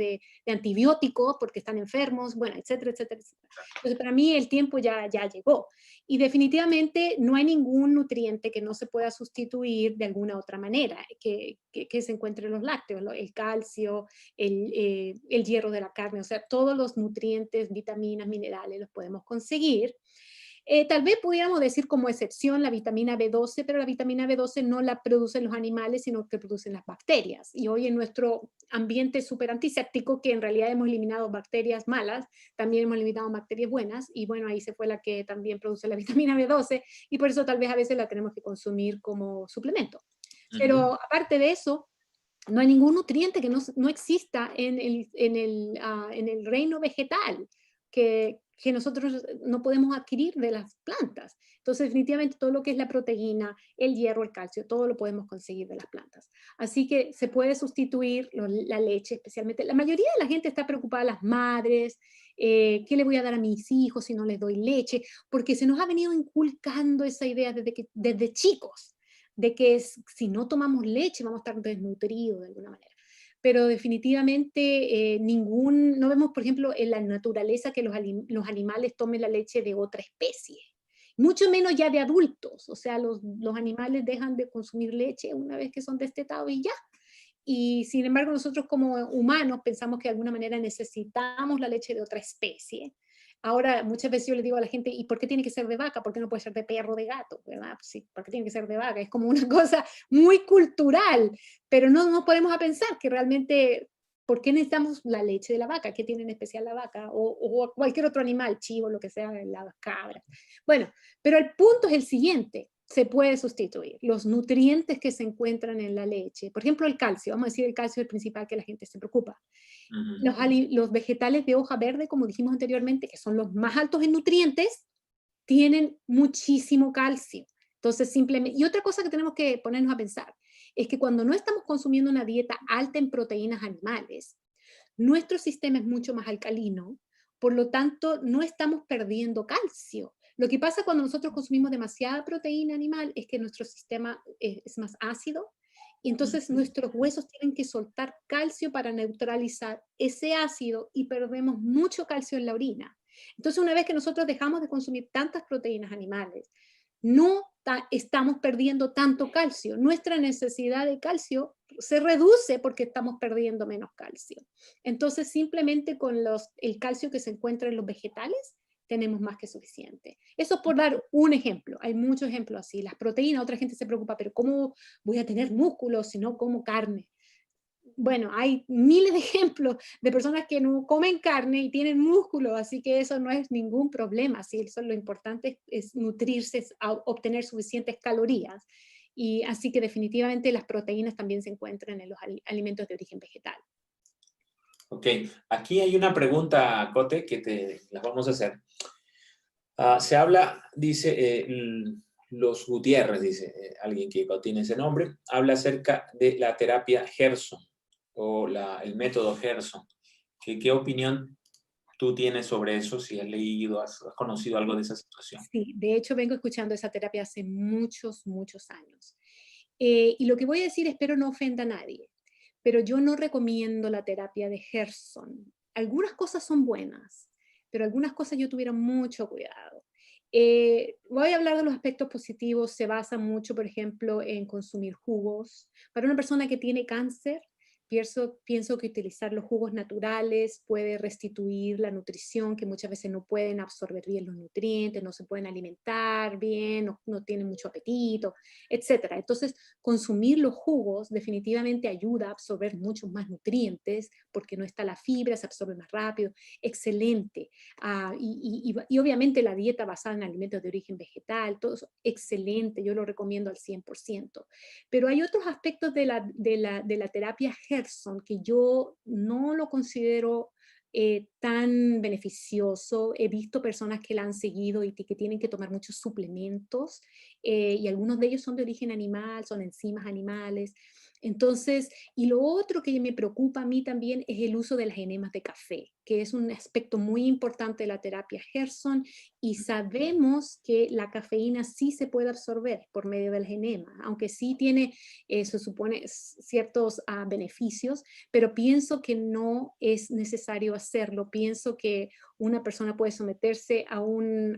de antibióticos porque están enfermos, bueno, etcétera, etcétera, etcétera. Entonces, para mí el tiempo ya llegó. Y definitivamente no hay ningún nutriente que no se pueda sustituir de alguna otra manera, que se encuentre en los lácteos, el calcio, el hierro de la carne, o sea, todos los nutrientes, vitaminas, minerales los podemos conseguir. Tal vez pudiéramos decir como excepción la vitamina B12, pero la vitamina B12 no la producen los animales, sino que producen las bacterias. Y hoy en nuestro ambiente súper antiséptico, que en realidad hemos eliminado bacterias malas, también hemos eliminado bacterias buenas, y bueno, ahí se fue la que también produce la vitamina B12, y por eso tal vez a veces la tenemos que consumir como suplemento. Pero aparte de eso, no hay ningún nutriente que no exista en el reino vegetal que nosotros no podemos adquirir de las plantas. Entonces, definitivamente todo lo que es la proteína, el hierro, el calcio, todo lo podemos conseguir de las plantas. Así que se puede sustituir la leche, especialmente. La mayoría de la gente está preocupada, las madres, ¿qué le voy a dar a mis hijos si no les doy leche? Porque se nos ha venido inculcando esa idea desde chicos de que si no tomamos leche vamos a estar desnutridos de alguna manera. Pero definitivamente no vemos, por ejemplo, en la naturaleza que los animales tomen la leche de otra especie. Mucho menos ya de adultos. O sea, los animales dejan de consumir leche una vez que son destetados y ya. Y sin embargo, nosotros como humanos pensamos que de alguna manera necesitamos la leche de otra especie. Ahora, muchas veces yo le digo a la gente, ¿y por qué tiene que ser de vaca? ¿Por qué no puede ser de perro, de gato? ¿Verdad? Pues sí, ¿por qué tiene que ser de vaca? Es como una cosa muy cultural, pero no nos ponemos a pensar que realmente, ¿por qué necesitamos la leche de la vaca? ¿Qué tiene en especial la vaca? O cualquier otro animal, chivo, lo que sea, la cabra. Bueno, pero el punto es el siguiente. Se puede sustituir los nutrientes que se encuentran en la leche. Por ejemplo, el calcio. Vamos a decir, el calcio es el principal que la gente se preocupa. Los vegetales de hoja verde, como dijimos anteriormente, que son los más altos en nutrientes, tienen muchísimo calcio. Entonces, simplemente, y otra cosa que tenemos que ponernos a pensar, es que cuando no estamos consumiendo una dieta alta en proteínas animales, nuestro sistema es mucho más alcalino, por lo tanto, no estamos perdiendo calcio. Lo que pasa cuando nosotros consumimos demasiada proteína animal es que nuestro sistema es más ácido y entonces nuestros huesos tienen que soltar calcio para neutralizar ese ácido y perdemos mucho calcio en la orina. Entonces, una vez que nosotros dejamos de consumir tantas proteínas animales, no estamos perdiendo tanto calcio. Nuestra necesidad de calcio se reduce porque estamos perdiendo menos calcio. Entonces, simplemente con el calcio que se encuentra en los vegetales, tenemos más que suficiente. Eso por dar un ejemplo. Hay muchos ejemplos así. Las proteínas, otra gente se preocupa, pero ¿cómo voy a tener músculos si no como carne? Bueno, hay miles de ejemplos de personas que no comen carne y tienen músculo, así que eso no es ningún problema. ¿Sí? Eso lo importante es nutrirse, es obtener suficientes calorías. Y así que definitivamente las proteínas también se encuentran en los alimentos de origen vegetal. Ok, aquí hay una pregunta, Cote, que te las vamos a hacer. Se habla, dice, los Gutiérrez, dice alguien que tiene ese nombre, habla acerca de la terapia Gerson o el método Gerson. ¿Qué opinión tú tienes sobre eso? Si has leído, has conocido algo de esa situación. Sí, de hecho vengo escuchando esa terapia hace muchos, muchos años. Y lo que voy a decir, espero no ofenda a nadie, pero yo no recomiendo la terapia de Gerson. Algunas cosas son buenas, pero algunas cosas yo tuviera mucho cuidado. Voy a hablar de los aspectos positivos, se basa mucho, por ejemplo, en consumir jugos. Para una persona que tiene cáncer, pienso que utilizar los jugos naturales puede restituir la nutrición, que muchas veces no pueden absorber bien los nutrientes, no se pueden alimentar bien, no tienen mucho apetito, etcétera. Entonces, consumir los jugos definitivamente ayuda a absorber muchos más nutrientes porque no está la fibra, se absorbe más rápido. Excelente. Y obviamente la dieta basada en alimentos de origen vegetal, todo eso, excelente, yo lo recomiendo al 100%. Pero hay otros aspectos de la terapia Gerson que yo no lo considero tan beneficioso. He visto personas que la han seguido y que tienen que tomar muchos suplementos, y algunos de ellos son de origen animal, son enzimas animales. Entonces, y lo otro que me preocupa a mí también es el uso de las enemas de café, que es un aspecto muy importante de la terapia Gerson, y sabemos que la cafeína sí se puede absorber por medio del enema, aunque sí tiene, se supone, ciertos beneficios, pero pienso que no es necesario hacerlo. Pienso que una persona puede someterse a un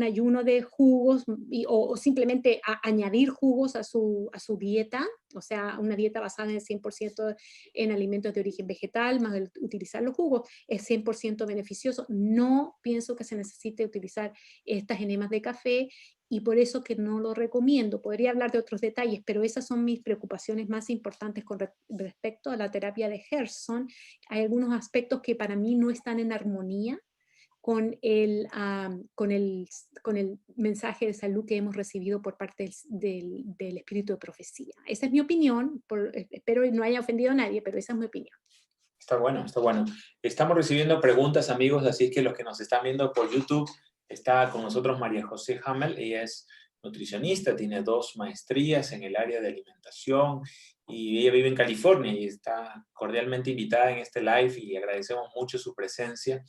ayuno de jugos o simplemente añadir jugos a su dieta, o sea, una dieta basada en el 100% en alimentos de origen vegetal, más el utilizar los jugos, es 100% beneficioso. No pienso que se necesite utilizar estas enemas de café, y por eso que no lo recomiendo. Podría hablar de otros detalles, pero esas son mis preocupaciones más importantes con respecto a la terapia de Gerson. Hay algunos aspectos que para mí no están en armonía con con el mensaje de salud que hemos recibido por parte del espíritu de profecía. Esa es mi opinión, espero no haya ofendido a nadie, pero esa es mi opinión. Está bueno, está bueno. Estamos recibiendo preguntas, amigos, así que los que nos están viendo por YouTube, está con nosotros María José Hamel. Ella es nutricionista, tiene 2 maestrías en el área de alimentación y ella vive en California y está cordialmente invitada en este live y agradecemos mucho su presencia.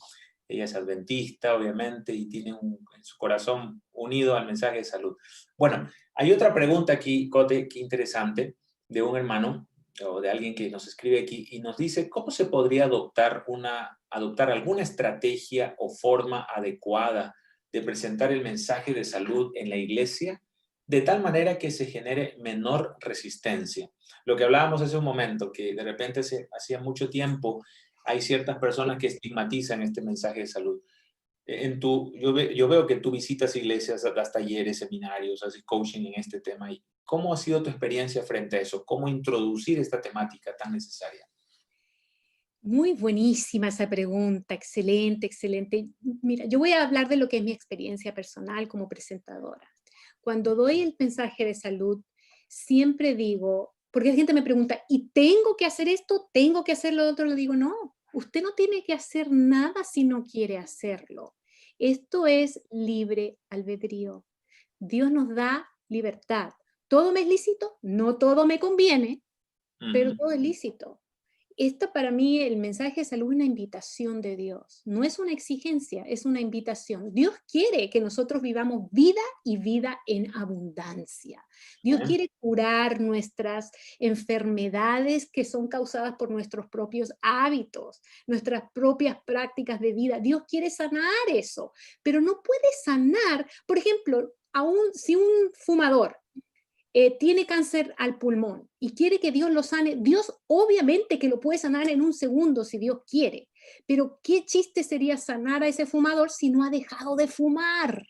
Ella es adventista, obviamente, y tiene en su corazón unido al mensaje de salud. Bueno, hay otra pregunta aquí, Cote, que interesante, de un hermano o de alguien que nos escribe aquí y nos dice cómo se podría adoptar alguna estrategia o forma adecuada de presentar el mensaje de salud en la iglesia de tal manera que se genere menor resistencia. Lo que hablábamos hace un momento, que de repente hacía mucho tiempo hay ciertas personas que estigmatizan este mensaje de salud. Yo veo que tú visitas iglesias, das talleres, seminarios, haces coaching en este tema. ¿Y cómo ha sido tu experiencia frente a eso? ¿Cómo introducir esta temática tan necesaria? Muy buenísima esa pregunta, excelente, excelente. Mira, yo voy a hablar de lo que es mi experiencia personal como presentadora. Cuando doy el mensaje de salud, siempre digo, porque la gente me pregunta, ¿y tengo que hacer esto? ¿Tengo que hacer lo otro? Le digo, no, usted no tiene que hacer nada si no quiere hacerlo. Esto es libre albedrío. Dios nos da libertad. ¿Todo me es lícito? No todo me conviene, pero todo es lícito. Esto para mí, el mensaje de salud es una invitación de Dios, no es una exigencia, es una invitación. Dios quiere que nosotros vivamos vida y vida en abundancia. Dios Bien. quiere curar nuestras enfermedades que son causadas por nuestros propios hábitos, nuestras propias prácticas de vida. Dios quiere sanar eso, pero no puede sanar, por ejemplo, si un fumador tiene cáncer al pulmón y quiere que Dios lo sane, Dios obviamente que lo puede sanar en un segundo si Dios quiere, pero qué chiste sería sanar a ese fumador si no ha dejado de fumar.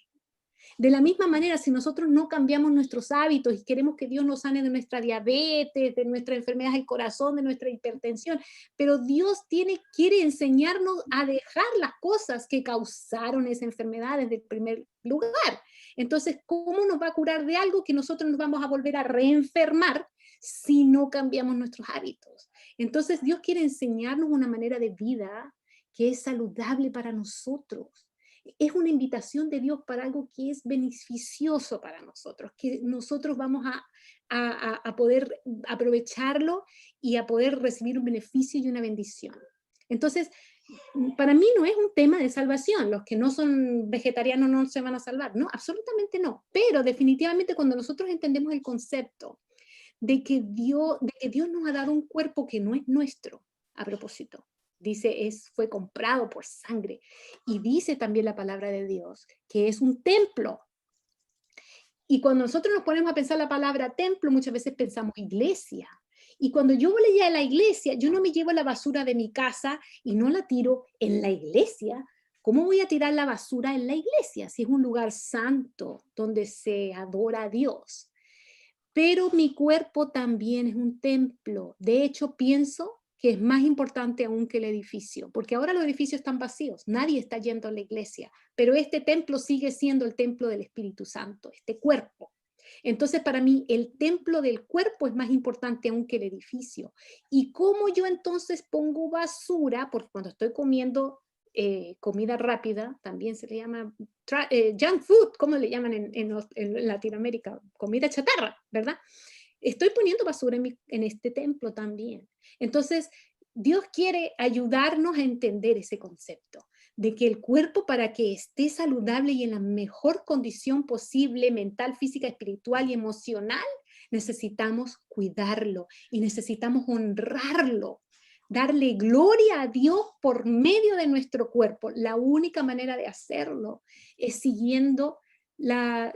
De la misma manera, si nosotros no cambiamos nuestros hábitos y queremos que Dios nos sane de nuestra diabetes, de nuestras enfermedades del corazón, de nuestra hipertensión, pero Dios quiere enseñarnos a dejar las cosas que causaron esa enfermedad desde el primer lugar. Entonces, ¿cómo nos va a curar de algo que nosotros nos vamos a volver a reenfermar si no cambiamos nuestros hábitos? Entonces, Dios quiere enseñarnos una manera de vida que es saludable para nosotros. Es una invitación de Dios para algo que es beneficioso para nosotros, que nosotros vamos a poder aprovecharlo y a poder recibir un beneficio y una bendición. Entonces, para mí no es un tema de salvación. Los que no son vegetarianos no se van a salvar. No, absolutamente no. Pero definitivamente cuando nosotros entendemos el concepto de que Dios nos ha dado un cuerpo que no es nuestro, a propósito. Dice, fue comprado por sangre. Y dice también la palabra de Dios que es un templo. Y cuando nosotros nos ponemos a pensar la palabra templo, muchas veces pensamos iglesia. Y cuando yo voy a la iglesia, yo no me llevo la basura de mi casa y no la tiro en la iglesia. ¿Cómo voy a tirar la basura en la iglesia si es un lugar santo donde se adora a Dios? Pero mi cuerpo también es un templo. De hecho, pienso que es más importante aún que el edificio, porque ahora los edificios están vacíos, nadie está yendo a la iglesia, pero este templo sigue siendo el templo del Espíritu Santo, este cuerpo. Entonces, para mí, el templo del cuerpo es más importante aún que el edificio. ¿Y cómo yo entonces pongo basura? Porque cuando estoy comiendo comida rápida, también se le llama junk food, ¿cómo le llaman en Latinoamérica? Comida chatarra, ¿verdad? Estoy poniendo basura en este templo también. Entonces, Dios quiere ayudarnos a entender ese concepto de que el cuerpo, para que esté saludable y en la mejor condición posible, mental, física, espiritual y emocional, necesitamos cuidarlo y necesitamos honrarlo, darle gloria a Dios por medio de nuestro cuerpo. La única manera de hacerlo es siguiendo las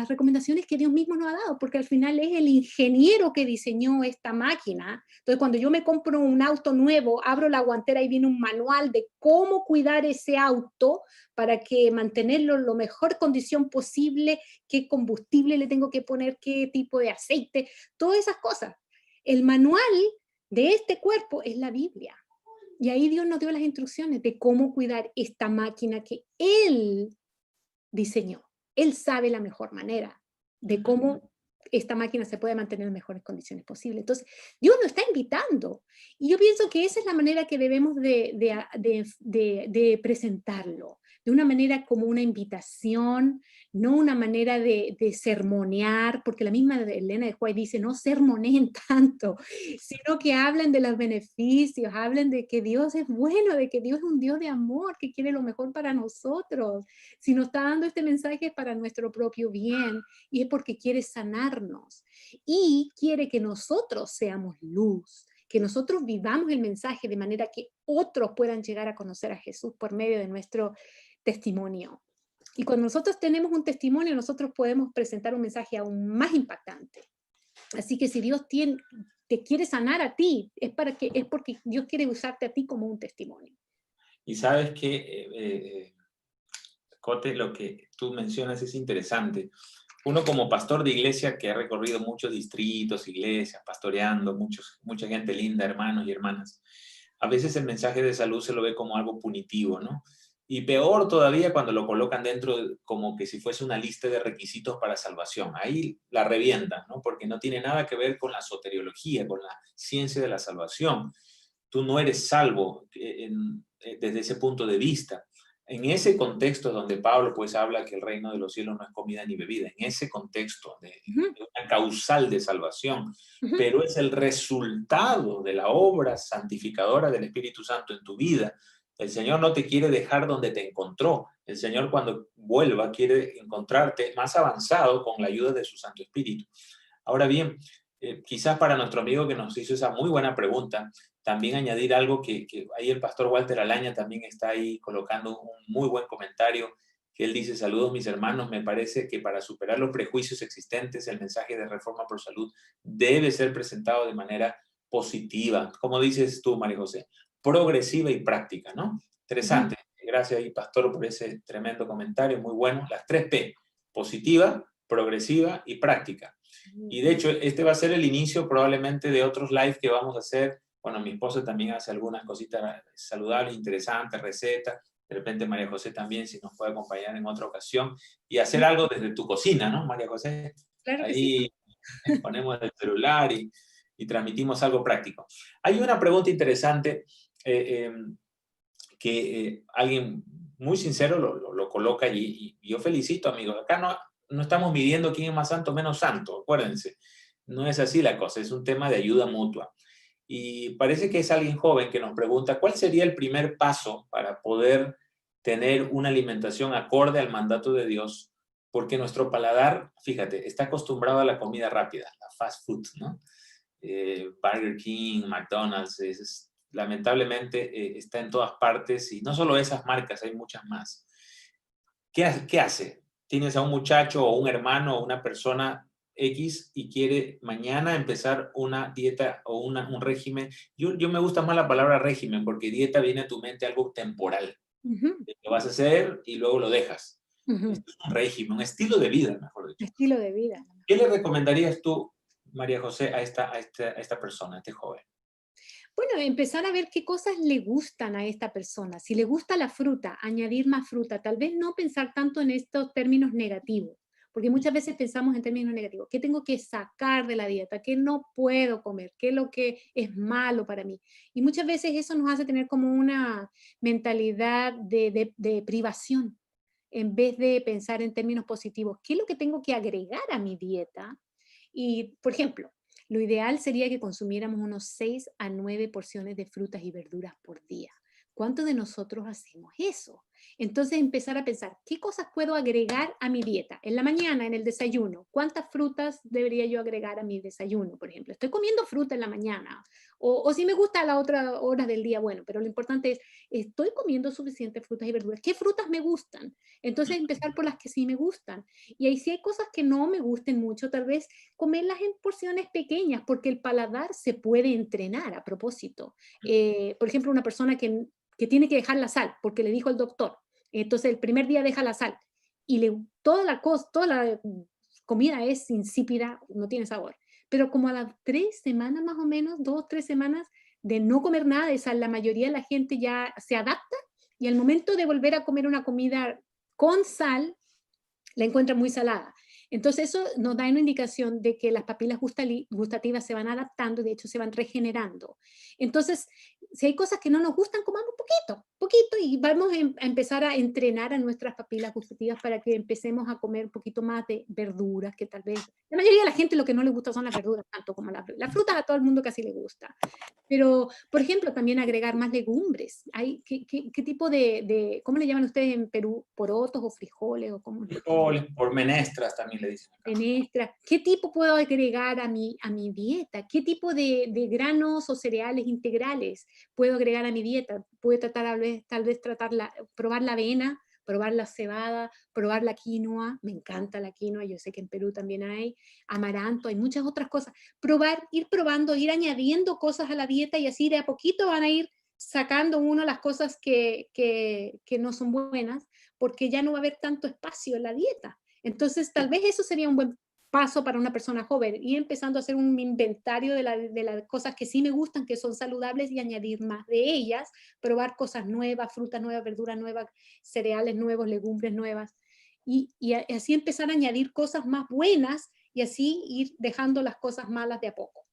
recomendaciones que Dios mismo nos ha dado, porque al final es el ingeniero que diseñó esta máquina. Entonces, cuando yo me compro un auto nuevo, abro la guantera y viene un manual de cómo cuidar ese auto para que mantenerlo en la mejor condición posible, qué combustible le tengo que poner, qué tipo de aceite, todas esas cosas. El manual de este cuerpo es la Biblia. Y ahí Dios nos dio las instrucciones de cómo cuidar esta máquina que Él diseñó. Él sabe la mejor manera de cómo esta máquina se puede mantener en mejores condiciones posibles. Entonces, Dios nos está invitando. Y yo pienso que esa es la manera que debemos de presentarlo, de una manera como una invitación, no una manera de sermonear, porque la misma Elena de White dice, no sermoneen tanto, sino que hablen de los beneficios, hablen de que Dios es bueno, de que Dios es un Dios de amor, que quiere lo mejor para nosotros. Si nos está dando este mensaje es para nuestro propio bien y es porque quiere sanarnos y quiere que nosotros seamos luz, que nosotros vivamos el mensaje de manera que otros puedan llegar a conocer a Jesús por medio de nuestro testimonio. Y cuando nosotros tenemos un testimonio, nosotros podemos presentar un mensaje aún más impactante. Así que si Dios te quiere sanar a ti, es porque Dios quiere usarte a ti como un testimonio. Y sabes que, Cote, lo que tú mencionas es interesante. Uno como pastor de iglesia que ha recorrido muchos distritos, iglesias, pastoreando, mucha gente linda, hermanos y hermanas, a veces el mensaje de salud se lo ve como algo punitivo, ¿no? Y peor todavía cuando lo colocan dentro como que si fuese una lista de requisitos para salvación. Ahí la revientan, ¿no? Porque no tiene nada que ver con la soteriología, con la ciencia de la salvación. Tú no eres salvo desde ese punto de vista. En ese contexto donde Pablo pues habla que el reino de los cielos no es comida ni bebida, en ese contexto de una causal de salvación, pero es el resultado de la obra santificadora del Espíritu Santo en tu vida. El Señor no te quiere dejar donde te encontró. El Señor cuando vuelva quiere encontrarte más avanzado con la ayuda de su Santo Espíritu. Ahora bien, quizás para nuestro amigo que nos hizo esa muy buena pregunta, también añadir algo que ahí el pastor Walter Alaña también está ahí colocando un muy buen comentario, que él dice: saludos mis hermanos, me parece que para superar los prejuicios existentes, el mensaje de Reforma por Salud debe ser presentado de manera positiva, como dices tú, María José, progresiva y práctica, ¿no? Interesante. Gracias ahí, pastor, por ese tremendo comentario, muy bueno. Las 3P, positiva, progresiva y práctica. Y de hecho, este va a ser el inicio probablemente de otros live que vamos a hacer. Bueno, mi esposa también hace algunas cositas saludables, interesantes, recetas. De repente María José también, si nos puede acompañar en otra ocasión. Y hacer algo desde tu cocina, ¿no, María José? Claro que ahí sí. Ponemos el celular y transmitimos algo práctico. Hay una pregunta interesante que alguien muy sincero lo coloca allí. Y yo felicito, amigos. Acá no estamos midiendo quién es más santo o menos santo, acuérdense. No es así la cosa, es un tema de ayuda mutua. Y parece que es alguien joven que nos pregunta, ¿cuál sería el primer paso para poder tener una alimentación acorde al mandato de Dios? Porque nuestro paladar, fíjate, está acostumbrado a la comida rápida, la fast food, ¿no? Burger King, McDonald's, lamentablemente está en todas partes, y no solo esas marcas, hay muchas más. ¿Qué hace? Tienes a un muchacho o un hermano o una persona X y quiere mañana empezar una dieta o un régimen. Yo me gusta más la palabra régimen, porque dieta viene a tu mente algo temporal. Lo vas a hacer y luego lo dejas. Esto es un régimen, un estilo de vida, mejor dicho. Estilo de vida. ¿Qué le recomendarías tú, María José, a esta persona, a este joven? Bueno, empezar a ver qué cosas le gustan a esta persona. Si le gusta la fruta, añadir más fruta. Tal vez no pensar tanto en estos términos negativos, porque muchas veces pensamos en términos negativos. ¿Qué tengo que sacar de la dieta? ¿Qué no puedo comer? ¿Qué es lo que es malo para mí? Y muchas veces eso nos hace tener como una mentalidad de privación, en vez de pensar en términos positivos. ¿Qué es lo que tengo que agregar a mi dieta? Y, por ejemplo, lo ideal sería que consumiéramos unos 6 a 9 porciones de frutas y verduras por día. ¿Cuántos de nosotros hacemos eso? Entonces empezar a pensar, ¿qué cosas puedo agregar a mi dieta? En la mañana, en el desayuno, ¿cuántas frutas debería yo agregar a mi desayuno, por ejemplo? Estoy comiendo fruta en la mañana, o si me gusta a la otra hora del día, bueno, pero lo importante es, ¿estoy comiendo suficientes frutas y verduras? ¿Qué frutas me gustan? Entonces empezar por las que sí me gustan. Y ahí sí hay cosas que no me gusten mucho, tal vez comerlas en porciones pequeñas, porque el paladar se puede entrenar a propósito. Por ejemplo, una persona que tiene que dejar la sal, porque le dijo el doctor, entonces el primer día deja la sal, y toda la comida es insípida, no tiene sabor. Pero como a las 3 semanas más o menos, 2, 3 semanas de no comer nada de sal, la mayoría de la gente ya se adapta y al momento de volver a comer una comida con sal, la encuentra muy salada. Entonces eso nos da una indicación de que las papilas gustativas se van adaptando y de hecho se van regenerando. Entonces, si hay cosas que no nos gustan, comamos poquito, poquito y vamos a empezar a entrenar a nuestras papilas gustativas para que empecemos a comer un poquito más de verduras, que tal vez, la mayoría de la gente lo que no le gusta son las verduras, tanto como las frutas a todo el mundo casi le gusta. Pero, por ejemplo, también agregar más legumbres. ¿Qué tipo cómo le llaman ustedes en Perú? ¿Porotos o frijoles? O cómo? Frijoles, por menestras también le dicen acá. Menestra. ¿Qué tipo puedo agregar a mi dieta? ¿Qué tipo de granos o cereales integrales puedo agregar a mi dieta? Puedo tratar, tal vez probar la avena, probar la cebada, probar la quinoa. Me encanta la quinoa, yo sé que en Perú también hay amaranto, hay muchas otras cosas. Probar, ir probando, ir añadiendo cosas a la dieta y así de a poquito van a ir sacando uno las cosas que no son buenas, porque ya no va a haber tanto espacio en la dieta. Entonces, tal vez eso sería un buen paso para una persona joven, ir empezando a hacer un inventario de las cosas que sí me gustan, que son saludables y añadir más de ellas, probar cosas nuevas, frutas nuevas, verduras nuevas, cereales nuevos, legumbres nuevas, y así empezar a añadir cosas más buenas y así ir dejando las cosas malas de a poco.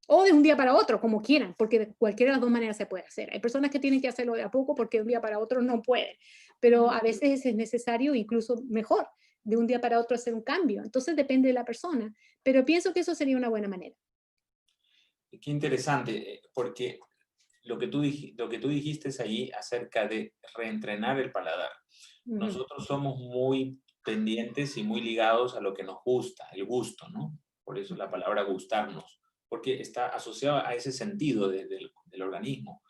O de un día para otro, como quieran, porque de cualquiera de las dos maneras se puede hacer. Hay personas que tienen que hacerlo de a poco porque de un día para otro no pueden, pero a veces es necesario, incluso mejor, de un día para otro hacer un cambio. Entonces depende de la persona, pero pienso que eso sería una buena manera. Qué interesante, porque lo que tú dijiste es ahí acerca de reentrenar el paladar. Ujú. Nosotros somos muy pendientes y muy ligados a lo que nos gusta, el gusto, ¿no? Por eso la palabra gustarnos, porque está asociado a ese sentido del organismo.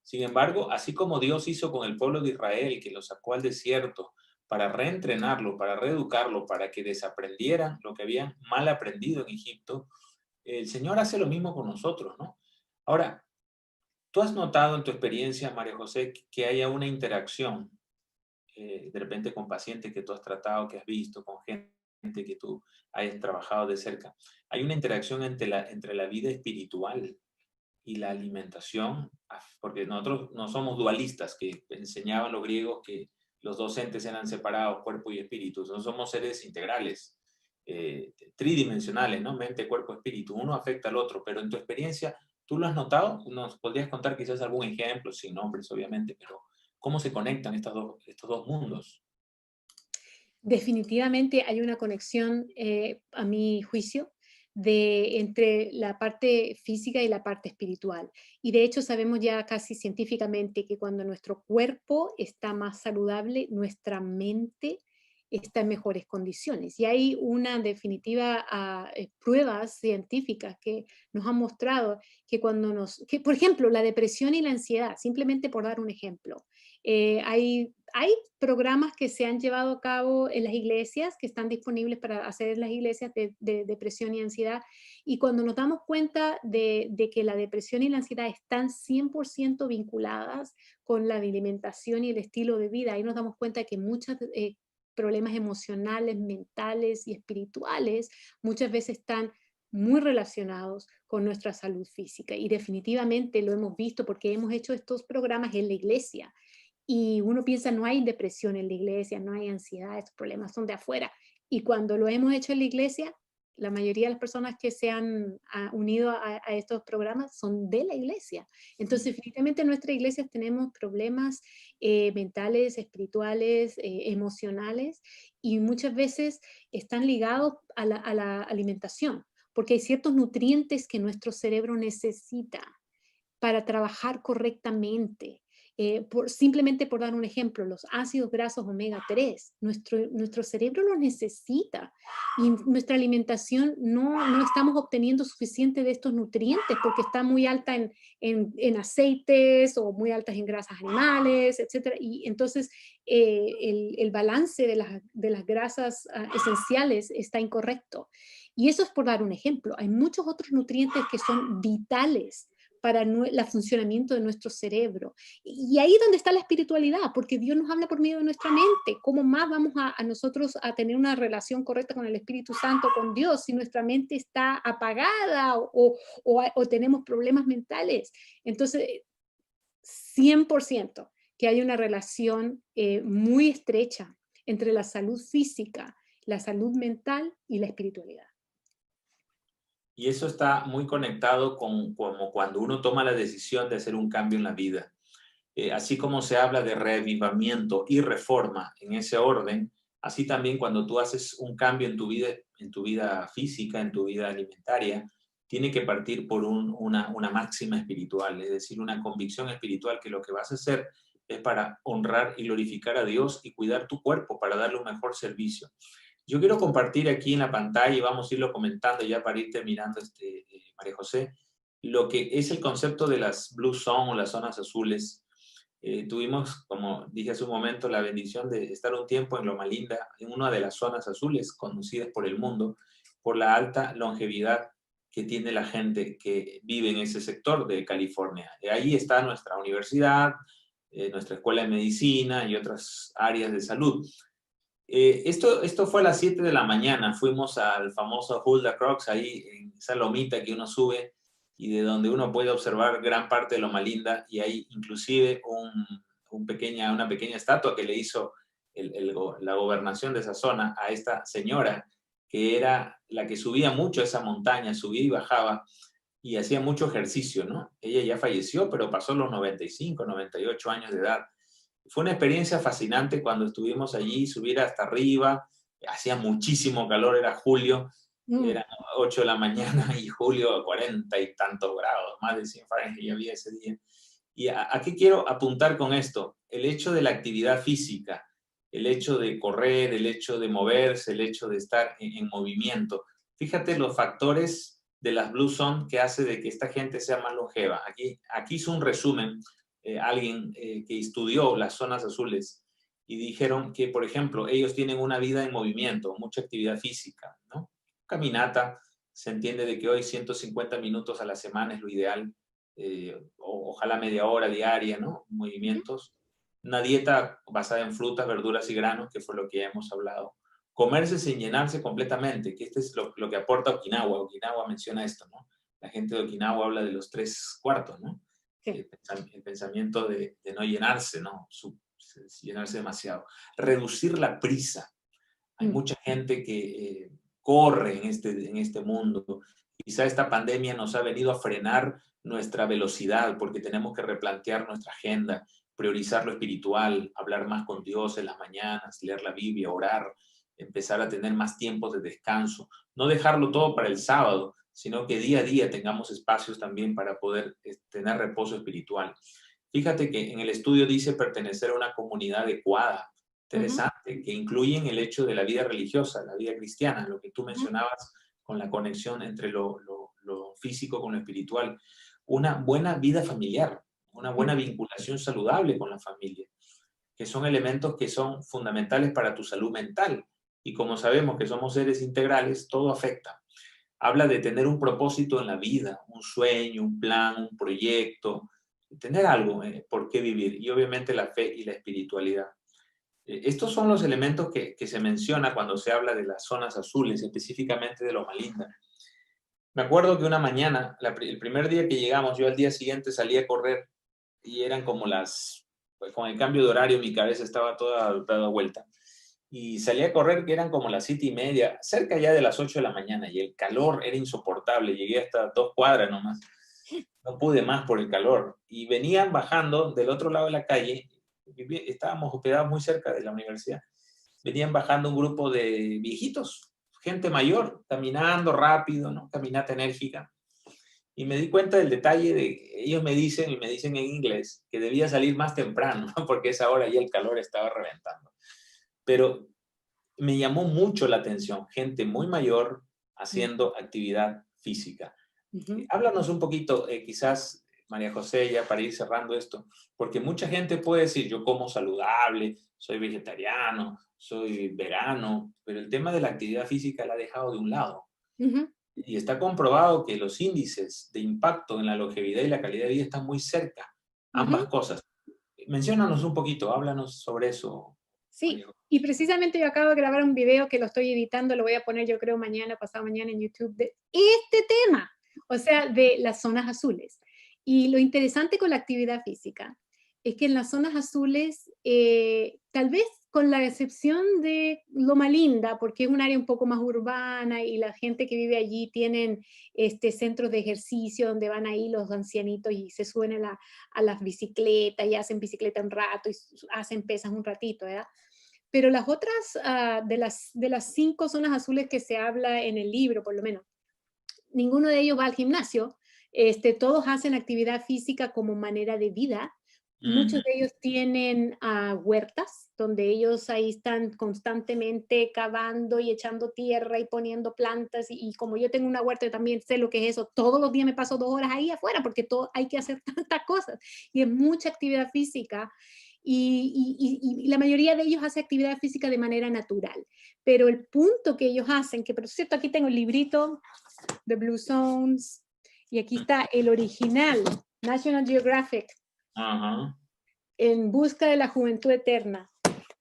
Sin embargo, así como Dios hizo con el pueblo de Israel, que lo sacó al desierto para reentrenarlo, para reeducarlo, para que desaprendieran lo que habían mal aprendido en Egipto, el Señor hace lo mismo con nosotros, ¿no? Ahora, ¿tú has notado en tu experiencia, María José, que haya una interacción de repente con pacientes que tú has tratado, que has visto, con gente que tú hayas trabajado de cerca? Hay una interacción entre la vida espiritual y la alimentación, porque nosotros no somos dualistas, que enseñaban los griegos que los dos entes eran separados, cuerpo y espíritu. No somos seres integrales, tridimensionales, ¿no? Mente, cuerpo, espíritu. Uno afecta al otro, pero en tu experiencia, ¿tú lo has notado? ¿Nos podrías contar quizás algún ejemplo, sin nombres, obviamente, pero cómo se conectan estos dos mundos? Definitivamente hay una conexión, a mi juicio, entre la parte física y la parte espiritual. Y de hecho sabemos ya casi científicamente que cuando nuestro cuerpo está más saludable, nuestra mente está en mejores condiciones. Y hay una definitiva pruebas científicas que nos han mostrado que por ejemplo, la depresión y la ansiedad, simplemente por dar un ejemplo, hay programas que se han llevado a cabo en las iglesias, que están disponibles para hacer en las iglesias de depresión y ansiedad. Y cuando nos damos cuenta de que la depresión y la ansiedad están 100% vinculadas con la alimentación y el estilo de vida, ahí nos damos cuenta de que muchos problemas emocionales, mentales y espirituales muchas veces están muy relacionados con nuestra salud física. Y definitivamente lo hemos visto porque hemos hecho estos programas en la iglesia y uno piensa, no hay depresión en la iglesia, no hay ansiedad, estos problemas son de afuera. Y cuando lo hemos hecho en la iglesia, la mayoría de las personas que se han unido a estos programas son de la iglesia. Entonces, definitivamente en nuestras iglesias tenemos problemas mentales, espirituales, emocionales, y muchas veces están ligados a la alimentación, porque hay ciertos nutrientes que nuestro cerebro necesita para trabajar correctamente. Simplemente por dar un ejemplo, los ácidos grasos omega 3, nuestro cerebro lo necesita, y nuestra alimentación no estamos obteniendo suficiente de estos nutrientes porque está muy alta en aceites o muy altas en grasas animales, etcétera. Y entonces el balance de las grasas esenciales está incorrecto. Y eso es por dar un ejemplo. Hay muchos otros nutrientes que son vitales para el funcionamiento de nuestro cerebro. Y ahí es donde está la espiritualidad, porque Dios nos habla por medio de nuestra mente. ¿Cómo más vamos a nosotros a tener una relación correcta con el Espíritu Santo, con Dios, si nuestra mente está apagada o tenemos problemas mentales? Entonces, 100% que hay una relación muy estrecha entre la salud física, la salud mental y la espiritualidad. Y eso está muy conectado con como cuando uno toma la decisión de hacer un cambio en la vida. Así como se habla de reavivamiento y reforma en ese orden, así también cuando tú haces un cambio en tu vida física, en tu vida alimentaria, tiene que partir por una máxima espiritual, es decir, una convicción espiritual que lo que vas a hacer es para honrar y glorificar a Dios y cuidar tu cuerpo para darle un mejor servicio. Yo quiero compartir aquí en la pantalla y vamos a irlo comentando ya para ir terminando, María José, lo que es el concepto de las Blue Zone o las zonas azules. Tuvimos, como dije hace un momento, la bendición de estar un tiempo en Loma Linda, en una de las zonas azules conocidas por el mundo, por la alta longevidad que tiene la gente que vive en ese sector de California. Ahí está nuestra universidad, nuestra escuela de medicina y otras áreas de salud. Esto fue a las 7 de la mañana, fuimos al famoso Hulda Crocs, ahí en esa lomita que uno sube y de donde uno puede observar gran parte de Loma Linda, y hay inclusive una pequeña estatua que le hizo la gobernación de esa zona a esta señora, que era la que subía mucho esa montaña, subía y bajaba, y hacía mucho ejercicio, ¿no? Ella ya falleció, pero pasó los 95, 98 años de edad. Fue una experiencia fascinante cuando estuvimos allí, subir hasta arriba, hacía muchísimo calor, era julio, eran 8 de la mañana y julio a 40 y tantos grados, más de 100 Fahrenheit había ese día. ¿Y a qué quiero apuntar con esto? El hecho de la actividad física, el hecho de correr, el hecho de moverse, el hecho de estar en movimiento. Fíjate los factores de las Blue Zone que hace de que esta gente sea más longeva. Aquí hizo un resumen alguien que estudió las zonas azules y dijeron que, por ejemplo, ellos tienen una vida en movimiento, mucha actividad física, ¿no? Caminata, se entiende de que hoy 150 minutos a la semana es lo ideal, ojalá media hora diaria, ¿no? Movimientos. Una dieta basada en frutas, verduras y granos, que fue lo que ya hemos hablado. Comerse sin llenarse completamente, que este es lo que aporta Okinawa. Okinawa menciona esto, ¿no? La gente de Okinawa habla de los 3/4, ¿no? Sí. El pensamiento de no llenarse, ¿no? Llenarse demasiado. Reducir la prisa. Hay mucha gente que corre en este mundo. Quizá esta pandemia nos ha venido a frenar nuestra velocidad porque tenemos que replantear nuestra agenda, priorizar lo espiritual, hablar más con Dios en las mañanas, leer la Biblia, orar, empezar a tener más tiempos de descanso. No dejarlo todo para el sábado, sino que día a día tengamos espacios también para poder tener reposo espiritual. Fíjate que en el estudio dice pertenecer a una comunidad adecuada, interesante, que incluyen el hecho de la vida religiosa, la vida cristiana, lo que tú mencionabas con la conexión entre lo físico con lo espiritual. Una buena vida familiar, una buena vinculación saludable con la familia, que son elementos que son fundamentales para tu salud mental. Y como sabemos que somos seres integrales, todo afecta. Habla de tener un propósito en la vida, un sueño, un plan, un proyecto, tener algo por qué vivir, y obviamente la fe y la espiritualidad. Estos son los elementos que se menciona cuando se habla de las zonas azules, específicamente de Loma Linda. Me acuerdo que una mañana, el primer día que llegamos, yo al día siguiente salí a correr y eran como pues con el cambio de horario mi cabeza estaba toda dada vuelta. y salí a correr, que eran como las 7:30, cerca ya de las 8 de la mañana, y el calor era insoportable, llegué hasta 2 cuadras nomás, no pude más por el calor, y venían bajando del otro lado de la calle, estábamos hospedados muy cerca de la universidad, venían bajando un grupo de viejitos, gente mayor, caminando rápido, ¿no? Caminata enérgica, y me di cuenta del detalle de, ellos me dicen, y me dicen en inglés, que debía salir más temprano, ¿no? Porque a esa hora ya el calor estaba reventando. Pero me llamó mucho la atención, gente muy mayor haciendo actividad física. Háblanos un poquito, quizás, María José, ya para ir cerrando esto, porque mucha gente puede decir, yo como saludable, soy vegetariano, soy vegano, pero el tema de la actividad física la ha dejado de un lado. Y está comprobado que los índices de impacto en la longevidad y la calidad de vida están muy cerca, ambas cosas. Menciónanos un poquito, háblanos sobre eso, Sí, María José. y precisamente yo acabo de grabar un video que lo estoy editando, lo voy a poner yo creo mañana, pasado mañana en YouTube, de este tema, o sea, de las zonas azules. Y lo interesante con la actividad física es que en las zonas azules, tal vez con la excepción de Loma Linda, porque es un área un poco más urbana y la gente que vive allí tienen centros de ejercicio donde van ahí los ancianitos y se suben a las bicicletas y hacen bicicleta un rato y hacen pesas un ratito, ¿verdad? Pero las otras, de las 5 zonas azules que se habla en el libro, por lo menos, ninguno de ellos va al gimnasio, todos hacen actividad física como manera de vida. Muchos de ellos tienen huertas, donde ellos ahí están constantemente cavando y echando tierra y poniendo plantas. Y como yo tengo una huerta, yo también sé lo que es eso. Todos los días me paso 2 horas ahí afuera porque hay que hacer tantas cosas. Y es mucha actividad física. Y la mayoría de ellos hace actividad física de manera natural. Pero el punto que ellos hacen, que por cierto aquí tengo el librito de Blue Zones, y aquí está el original, National Geographic, En busca de la juventud eterna.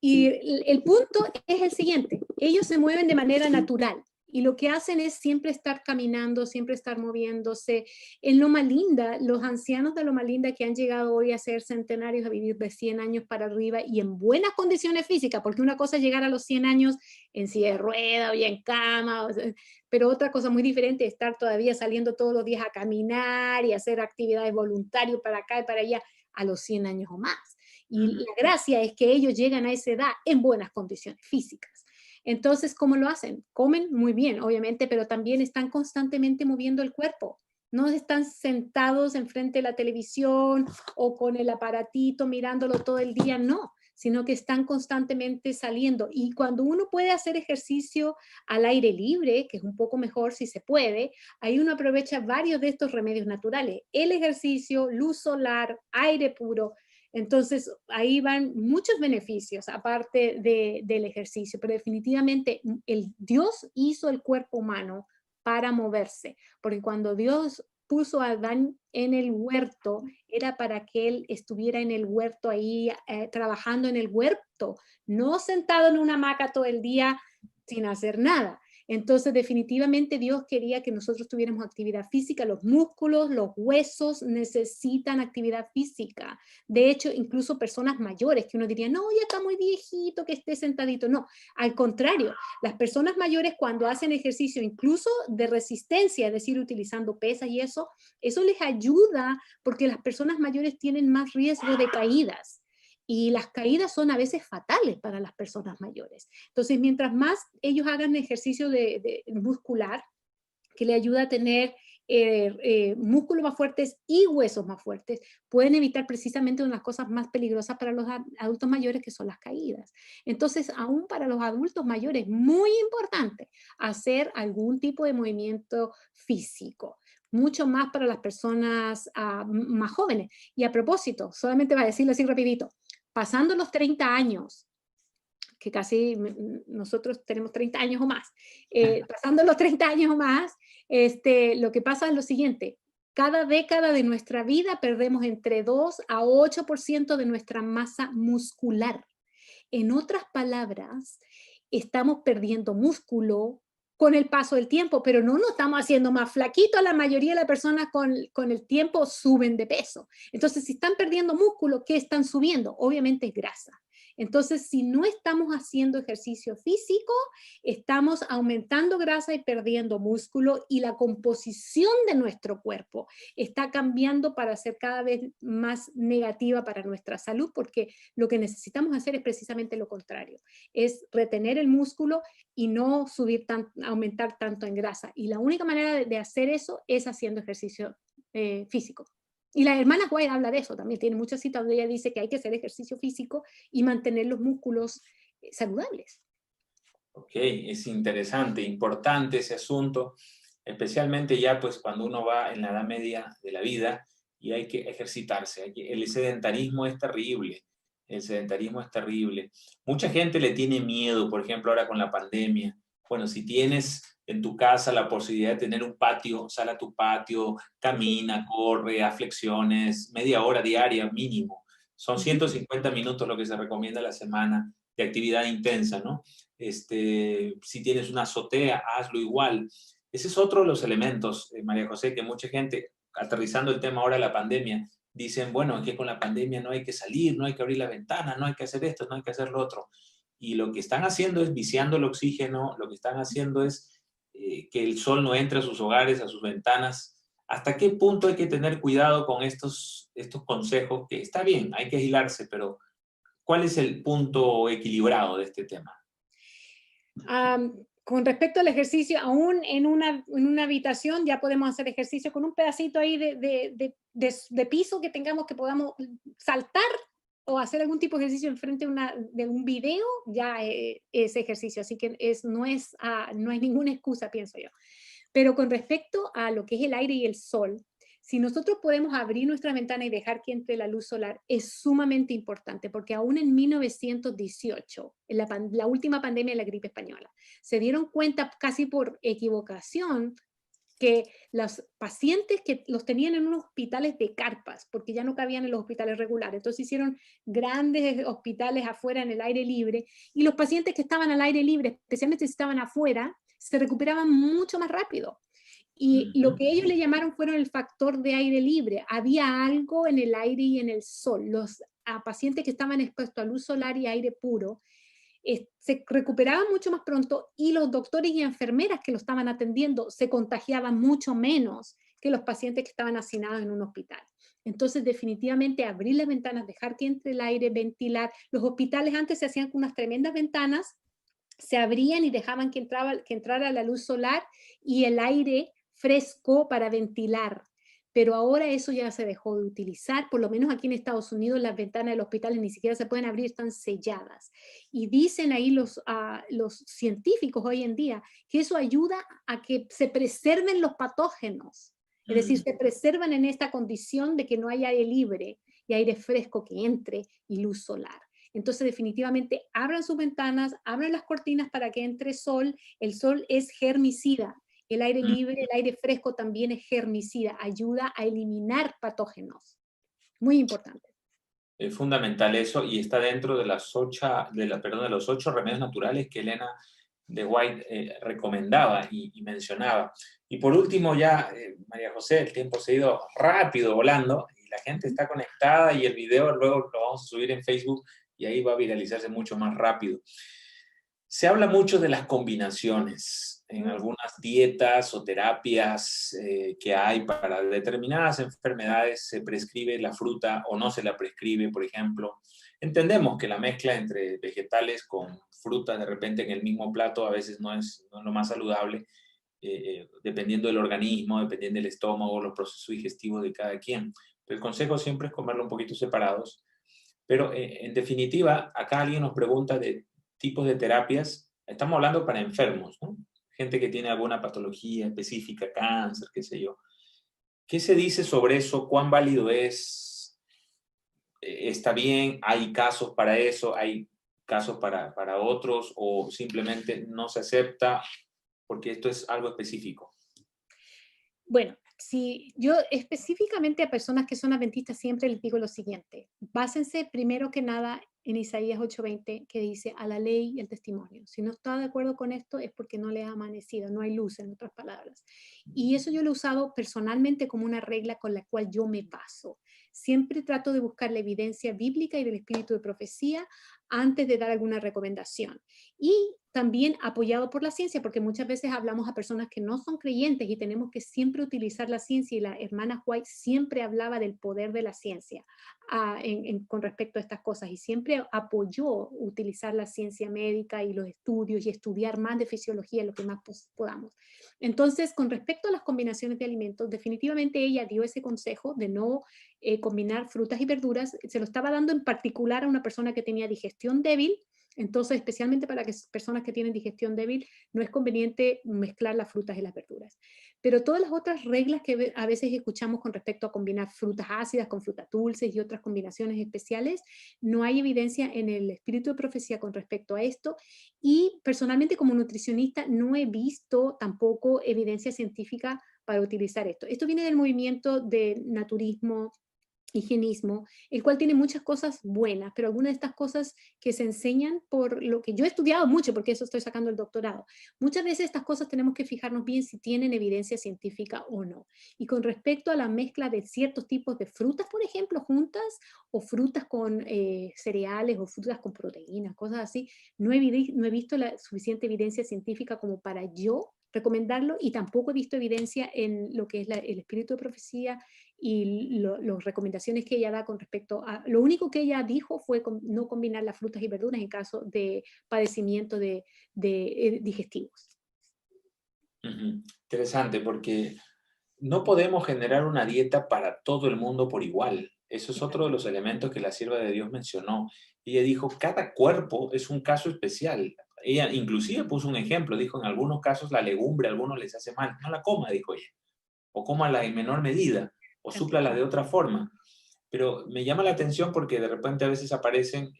Y el punto es el siguiente, ellos se mueven de manera natural y lo que hacen es siempre estar caminando, siempre estar moviéndose. En Loma Linda, los ancianos de Loma Linda que han llegado hoy a ser centenarios, a vivir de 100 años para arriba y en buenas condiciones físicas, porque una cosa es llegar a los 100 años en silla de rueda o ya en cama, pero otra cosa muy diferente es estar todavía saliendo todos los días a caminar y hacer actividades voluntarias para acá y para allá a los 100 años o más. Y la gracia es que ellos llegan a esa edad en buenas condiciones físicas. Entonces, ¿cómo lo hacen? Comen muy bien, obviamente, pero también están constantemente moviendo el cuerpo. No están sentados enfrente de la televisión o con el aparatito mirándolo todo el día, no, sino que están constantemente saliendo. Y cuando uno puede hacer ejercicio al aire libre, que es un poco mejor si se puede, ahí uno aprovecha varios de estos remedios naturales. El ejercicio, luz solar, aire puro. Entonces, ahí van muchos beneficios, aparte del ejercicio, pero definitivamente Dios hizo el cuerpo humano para moverse, porque cuando Dios puso a Adán en el huerto, era para que él estuviera en el huerto ahí, trabajando en el huerto, no sentado en una hamaca todo el día sin hacer nada. Entonces, definitivamente Dios quería que nosotros tuviéramos actividad física, los músculos, los huesos necesitan actividad física. De hecho, incluso personas mayores, que uno diría, no, ya está muy viejito, que esté sentadito. No, al contrario, las personas mayores cuando hacen ejercicio, incluso de resistencia, es decir, utilizando pesas y eso les ayuda porque las personas mayores tienen más riesgo de caídas. Y las caídas son a veces fatales para las personas mayores. Entonces, mientras más ellos hagan ejercicio de muscular, que le ayuda a tener músculos más fuertes y huesos más fuertes, pueden evitar precisamente una de las cosas más peligrosas para los adultos mayores, que son las caídas. Entonces, aún para los adultos mayores, muy importante hacer algún tipo de movimiento físico, mucho más para las personas más jóvenes. Y a propósito, solamente va a decirlo así rapidito, pasando los 30 años, que casi nosotros tenemos 30 años o más, pasando los 30 años o más, lo que pasa es lo siguiente, cada década de nuestra vida perdemos entre 2 a 8% de nuestra masa muscular. En otras palabras, estamos perdiendo músculo con el paso del tiempo, pero no nos estamos haciendo más flaquitos. La mayoría de las personas con el tiempo suben de peso. Entonces, si están perdiendo músculo, ¿qué están subiendo? Obviamente es grasa. Entonces, si no estamos haciendo ejercicio físico, estamos aumentando grasa y perdiendo músculo, y la composición de nuestro cuerpo está cambiando para ser cada vez más negativa para nuestra salud, porque lo que necesitamos hacer es precisamente lo contrario, es retener el músculo y no aumentar tanto en grasa. Y la única manera de hacer eso es haciendo ejercicio físico. Y la hermana White habla de eso también, tiene muchas citas donde ella dice que hay que hacer ejercicio físico y mantener los músculos saludables. Ok, es interesante, importante ese asunto, especialmente ya pues cuando uno va en la edad media de la vida y hay que ejercitarse. El sedentarismo es terrible, el sedentarismo es terrible. Mucha gente le tiene miedo, por ejemplo, ahora con la pandemia. Bueno, si tienes en tu casa la posibilidad de tener un patio, sal a tu patio, camina, corre, haz flexiones, media hora diaria mínimo. Son 150 minutos lo que se recomienda a la semana de actividad intensa, ¿no? Si tienes una azotea, hazlo igual. Ese es otro de los elementos, María José, que mucha gente, aterrizando el tema ahora de la pandemia, dicen, bueno, es que con la pandemia no hay que salir, no hay que abrir la ventana, no hay que hacer esto, no hay que hacer lo otro. Y lo que están haciendo es viciando el oxígeno, lo que están haciendo es que el sol no entre a sus hogares, a sus ventanas. ¿Hasta qué punto hay que tener cuidado con estos consejos? Que está bien, hay que aislarse, pero ¿cuál es el punto equilibrado de este tema? Con respecto al ejercicio, aún en una habitación ya podemos hacer ejercicio con un pedacito ahí de piso que tengamos, que podamos saltar o hacer algún tipo de ejercicio enfrente de un video, ya es ejercicio. Así que no hay ninguna excusa, pienso yo. Pero con respecto a lo que es el aire y el sol, si nosotros podemos abrir nuestra ventana y dejar que entre la luz solar, es sumamente importante, porque aún en 1918, en la última pandemia de la gripe española, se dieron cuenta casi por equivocación que los pacientes que los tenían en unos hospitales de carpas, porque ya no cabían en los hospitales regulares, entonces hicieron grandes hospitales afuera en el aire libre, y los pacientes que estaban al aire libre, especialmente si estaban afuera, se recuperaban mucho más rápido. Y lo que ellos le llamaron fueron el factor de aire libre. Había algo en el aire y en el sol. Los pacientes que estaban expuestos a luz solar y aire puro se recuperaban mucho más pronto, y los doctores y enfermeras que lo estaban atendiendo se contagiaban mucho menos que los pacientes que estaban hacinados en un hospital. Entonces, definitivamente, abrir las ventanas, dejar que entre el aire, ventilar. Los hospitales antes se hacían con unas tremendas ventanas, se abrían y dejaban que entrara la luz solar y el aire fresco para ventilar. Pero ahora eso ya se dejó de utilizar, por lo menos aquí en Estados Unidos las ventanas del hospital ni siquiera se pueden abrir, están selladas. Y dicen ahí los científicos hoy en día que eso ayuda a que se preserven los patógenos. Es decir, se preservan en esta condición de que no haya aire libre y aire fresco que entre y luz solar. Entonces, definitivamente, abran sus ventanas, abran las cortinas para que entre sol. El sol es germicida. El aire libre, el aire fresco también es germicida. Ayuda a eliminar patógenos. Muy importante. Es fundamental eso, y está dentro de de los 8 remedios naturales que Elena de White recomendaba y mencionaba. Y por último ya, María José, el tiempo se ha ido rápido volando y la gente está conectada, y el video luego lo vamos a subir en Facebook y ahí va a viralizarse mucho más rápido. Se habla mucho de las combinaciones en algunas dietas o terapias que hay para determinadas enfermedades. Se prescribe la fruta o no se la prescribe, por ejemplo. Entendemos que la mezcla entre vegetales con frutas de repente en el mismo plato a veces no es lo más saludable, dependiendo del organismo, dependiendo del estómago, los procesos digestivos de cada quien. Pero el consejo siempre es comerlo un poquito separados. Pero en definitiva, acá alguien nos pregunta de tipos de terapias. Estamos hablando para enfermos, ¿no? Gente que tiene alguna patología específica, cáncer, qué sé yo. ¿Qué se dice sobre eso? ¿Cuán válido es? ¿Está bien? ¿Hay casos para eso? ¿Hay casos para otros? ¿O simplemente no se acepta porque esto es algo específico? Bueno, si yo específicamente a personas que son adventistas siempre les digo lo siguiente: básense primero que nada en Isaías 8:20, que dice a la ley y el testimonio. Si no está de acuerdo con esto es porque no le ha amanecido, no hay luz, en otras palabras. Y eso yo lo he usado personalmente como una regla con la cual yo me paso. siempre trato de buscar la evidencia bíblica y del espíritu de profecía antes de dar alguna recomendación. Y también apoyado por la ciencia, porque muchas veces hablamos a personas que no son creyentes y tenemos que siempre utilizar la ciencia, y la hermana White siempre hablaba del poder de la ciencia con respecto a estas cosas, y siempre apoyó utilizar la ciencia médica y los estudios y estudiar más de fisiología, lo que más podamos. Entonces, con respecto a las combinaciones de alimentos, definitivamente ella dio ese consejo de no combinar frutas y verduras. Se lo estaba dando en particular a una persona que tenía digestión débil. Entonces, especialmente para personas que tienen digestión débil, no es conveniente mezclar las frutas y las verduras. Pero todas las otras reglas que a veces escuchamos con respecto a combinar frutas ácidas con frutas dulces y otras combinaciones especiales, no hay evidencia en el espíritu de profecía con respecto a esto. Y personalmente, como nutricionista, no he visto tampoco evidencia científica para utilizar esto. Esto viene del movimiento de naturismo, higienismo, el cual tiene muchas cosas buenas, pero algunas de estas cosas que se enseñan por lo que yo he estudiado mucho, porque eso estoy sacando el doctorado, muchas veces estas cosas tenemos que fijarnos bien si tienen evidencia científica o no. Y con respecto a la mezcla de ciertos tipos de frutas, por ejemplo, juntas, o frutas con cereales, o frutas con proteínas, cosas así, no he visto la suficiente evidencia científica como para yo recomendarlo, y tampoco he visto evidencia en lo que es el espíritu de profecía y las recomendaciones que ella da con respecto a... Lo único que ella dijo fue no combinar las frutas y verduras en caso de padecimiento de digestivos. Interesante, porque no podemos generar una dieta para todo el mundo por igual. Eso es otro de los elementos que la sierva de Dios mencionó. Ella dijo, cada cuerpo es un caso especial. Ella inclusive puso un ejemplo, dijo, en algunos casos la legumbre a algunos les hace mal. No la coma, dijo ella. O cómala en menor medida, o súplala de otra forma. Pero me llama la atención porque de repente a veces aparecen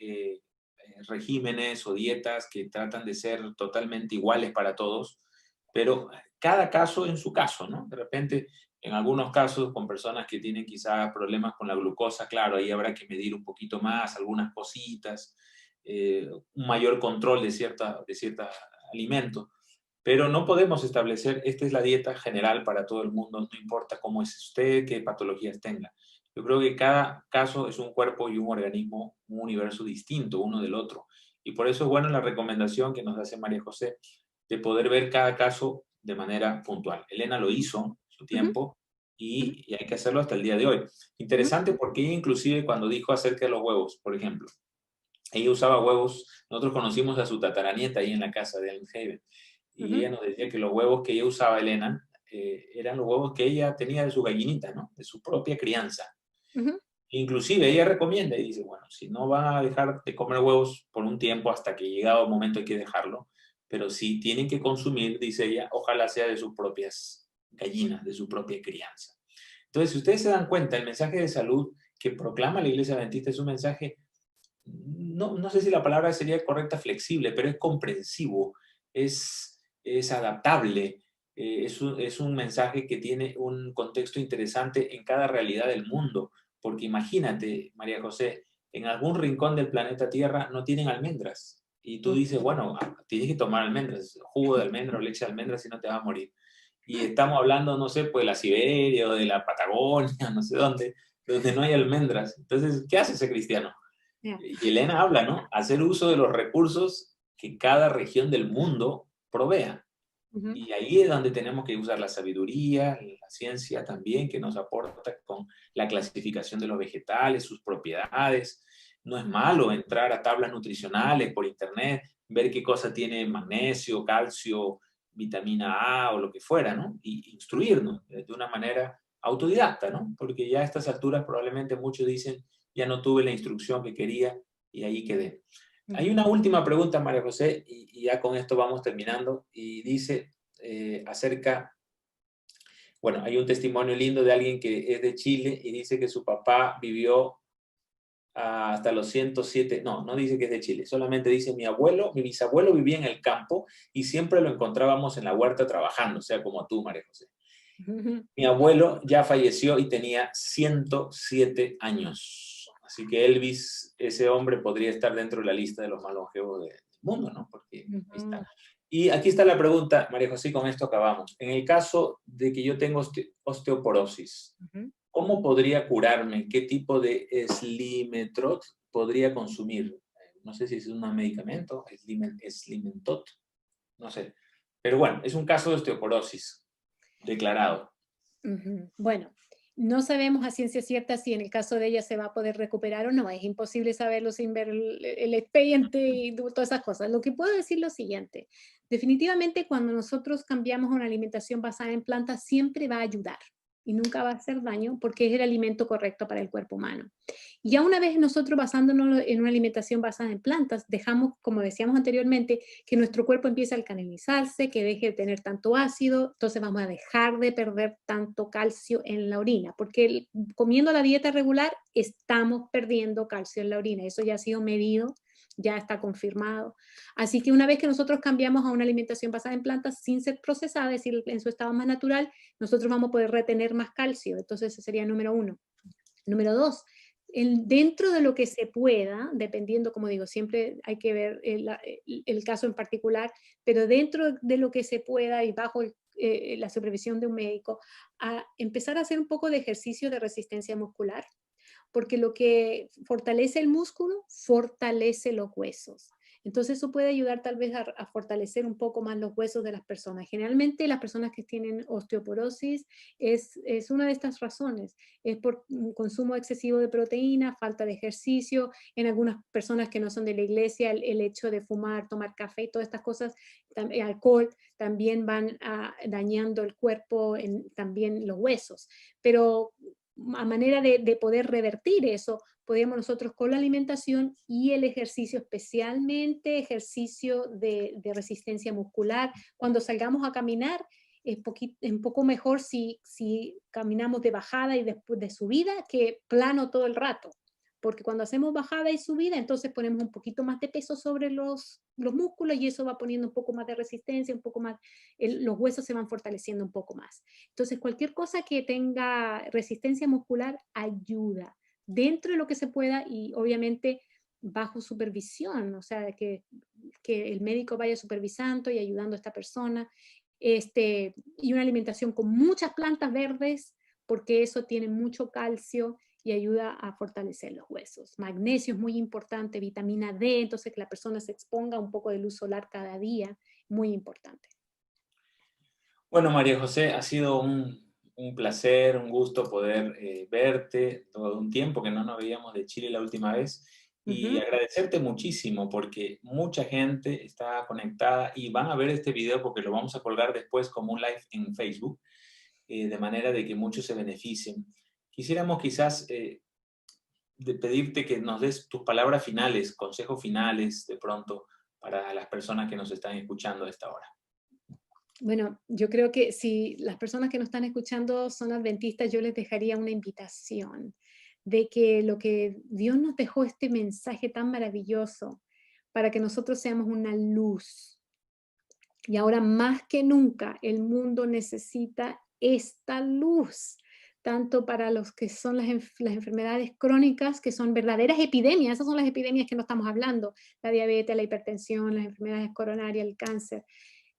regímenes o dietas que tratan de ser totalmente iguales para todos, pero cada caso en su caso, ¿no? De repente, en algunos casos, con personas que tienen quizás problemas con la glucosa, claro, ahí habrá que medir un poquito más, algunas cositas, un mayor control de ciertos alimentos, pero no podemos establecer, esta es la dieta general para todo el mundo, no importa cómo es usted, qué patologías tenga. Yo creo que cada caso es un cuerpo y un organismo, un universo distinto uno del otro. Y por eso es bueno la recomendación que nos hace María José de poder ver cada caso de manera puntual. Elena lo hizo en su tiempo y hay que hacerlo hasta el día de hoy. Interesante porque ella inclusive cuando dijo acerca de los huevos, por ejemplo, ella usaba huevos, nosotros conocimos a su tataranieta ahí en la casa de Ellen Haven, y ella nos decía que los huevos que ella usaba, Elena, eran los huevos que ella tenía de su gallinita, ¿no? De su propia crianza. Inclusive ella recomienda y dice, bueno, si no van a dejar de comer huevos por un tiempo hasta que llegado el momento hay que dejarlo, pero si tienen que consumir, dice ella, ojalá sea de sus propias gallinas, de su propia crianza. Entonces, si ustedes se dan cuenta, el mensaje de salud que proclama la Iglesia Adventista es un mensaje, no sé si la palabra sería correcta, flexible, pero es comprensivo, es adaptable, es un mensaje que tiene un contexto interesante en cada realidad del mundo. Porque imagínate, María José, en algún rincón del planeta Tierra no tienen almendras. Y tú dices, bueno, tienes que tomar almendras, jugo de almendra o leche de almendras, si no te vas a morir. Y estamos hablando, no sé, pues de la Siberia o de la Patagonia, no sé dónde, donde no hay almendras. Entonces, ¿qué hace ese cristiano? Yeah. Y Elena habla, ¿no? Hacer uso de los recursos que cada región del mundo provea. Y ahí es donde tenemos que usar la sabiduría, la ciencia también, que nos aporta con la clasificación de los vegetales, sus propiedades. No es malo entrar a tablas nutricionales por internet, ver qué cosa tiene magnesio, calcio, vitamina A o lo que fuera, ¿no? Y instruirnos de una manera autodidacta, ¿no? Porque ya a estas alturas probablemente muchos dicen, ya no tuve la instrucción que quería y ahí quedé. Hay una última pregunta, María José, y ya con esto vamos terminando, y dice acerca, bueno, hay un testimonio lindo de alguien que es de Chile y dice que su papá vivió hasta los 107, no dice que es de Chile, solamente dice mi bisabuelo vivía en el campo y siempre lo encontrábamos en la huerta trabajando, o sea, como tú, María José. Mi abuelo ya falleció y tenía 107 años. Así que Elvis, ese hombre, podría estar dentro de la lista de los más longevos del mundo, ¿no? Porque ahí está. Y aquí está la pregunta, María José, con esto acabamos. En el caso de que yo tengo osteoporosis, ¿cómo podría curarme? ¿Qué tipo de Slimetrot podría consumir? No sé si es un medicamento, Slimentot, no sé. Pero bueno, es un caso de osteoporosis declarado. Bueno, no sabemos a ciencia cierta si en el caso de ella se va a poder recuperar o no. Es imposible saberlo sin ver el expediente y todas esas cosas. Lo que puedo decir es lo siguiente. Definitivamente cuando nosotros cambiamos a una alimentación basada en plantas siempre va a ayudar y nunca va a hacer daño porque es el alimento correcto para el cuerpo humano. Y ya una vez nosotros basándonos en una alimentación basada en plantas, dejamos, como decíamos anteriormente, que nuestro cuerpo empiece a alcalinizarse, que deje de tener tanto ácido, entonces vamos a dejar de perder tanto calcio en la orina, porque comiendo la dieta regular estamos perdiendo calcio en la orina, eso ya ha sido medido, ya está confirmado. Así que una vez que nosotros cambiamos a una alimentación basada en plantas sin ser procesada, es decir, en su estado más natural, nosotros vamos a poder retener más calcio, entonces ese sería el número 1. Número 2, dentro de lo que se pueda, dependiendo, como digo, siempre hay que ver el caso en particular, pero dentro de lo que se pueda y bajo la supervisión de un médico, a empezar a hacer un poco de ejercicio de resistencia muscular, porque lo que fortalece el músculo fortalece los huesos. Entonces eso puede ayudar tal vez a fortalecer un poco más los huesos de las personas. Generalmente las personas que tienen osteoporosis es una de estas razones. Es por un consumo excesivo de proteína, falta de ejercicio. En algunas personas que no son de la iglesia, el hecho de fumar, tomar café y todas estas cosas, alcohol, también van dañando el cuerpo, también los huesos. Pero a manera de poder revertir eso, podríamos nosotros con la alimentación y el ejercicio, especialmente ejercicio de resistencia muscular, cuando salgamos a caminar, es un poco mejor si caminamos de bajada y después de subida que plano todo el rato. Porque cuando hacemos bajada y subida, entonces ponemos un poquito más de peso sobre los músculos y eso va poniendo un poco más de resistencia, un poco más, los huesos se van fortaleciendo un poco más. Entonces, cualquier cosa que tenga resistencia muscular ayuda dentro de lo que se pueda y obviamente bajo supervisión, o sea, que el médico vaya supervisando y ayudando a esta persona, y una alimentación con muchas plantas verdes, porque eso tiene mucho calcio y ayuda a fortalecer los huesos. Magnesio es muy importante, vitamina D, entonces que la persona se exponga un poco de luz solar cada día, muy importante. Bueno, María José, ha sido un placer, un gusto poder verte todo un tiempo que no nos veíamos de Chile la última vez y agradecerte muchísimo porque mucha gente está conectada y van a ver este video porque lo vamos a colgar después como un live en Facebook, de manera de que muchos se beneficien. Quisiéramos quizás de pedirte que nos des tus palabras finales, consejos finales de pronto para las personas que nos están escuchando a esta hora. Bueno, yo creo que si las personas que nos están escuchando son adventistas, yo les dejaría una invitación de que lo que Dios nos dejó este mensaje tan maravilloso para que nosotros seamos una luz. Y ahora más que nunca el mundo necesita esta luz, tanto para los que son las enfermedades crónicas, que son verdaderas epidemias, esas son las epidemias que no estamos hablando, la diabetes, la hipertensión, las enfermedades coronarias, el cáncer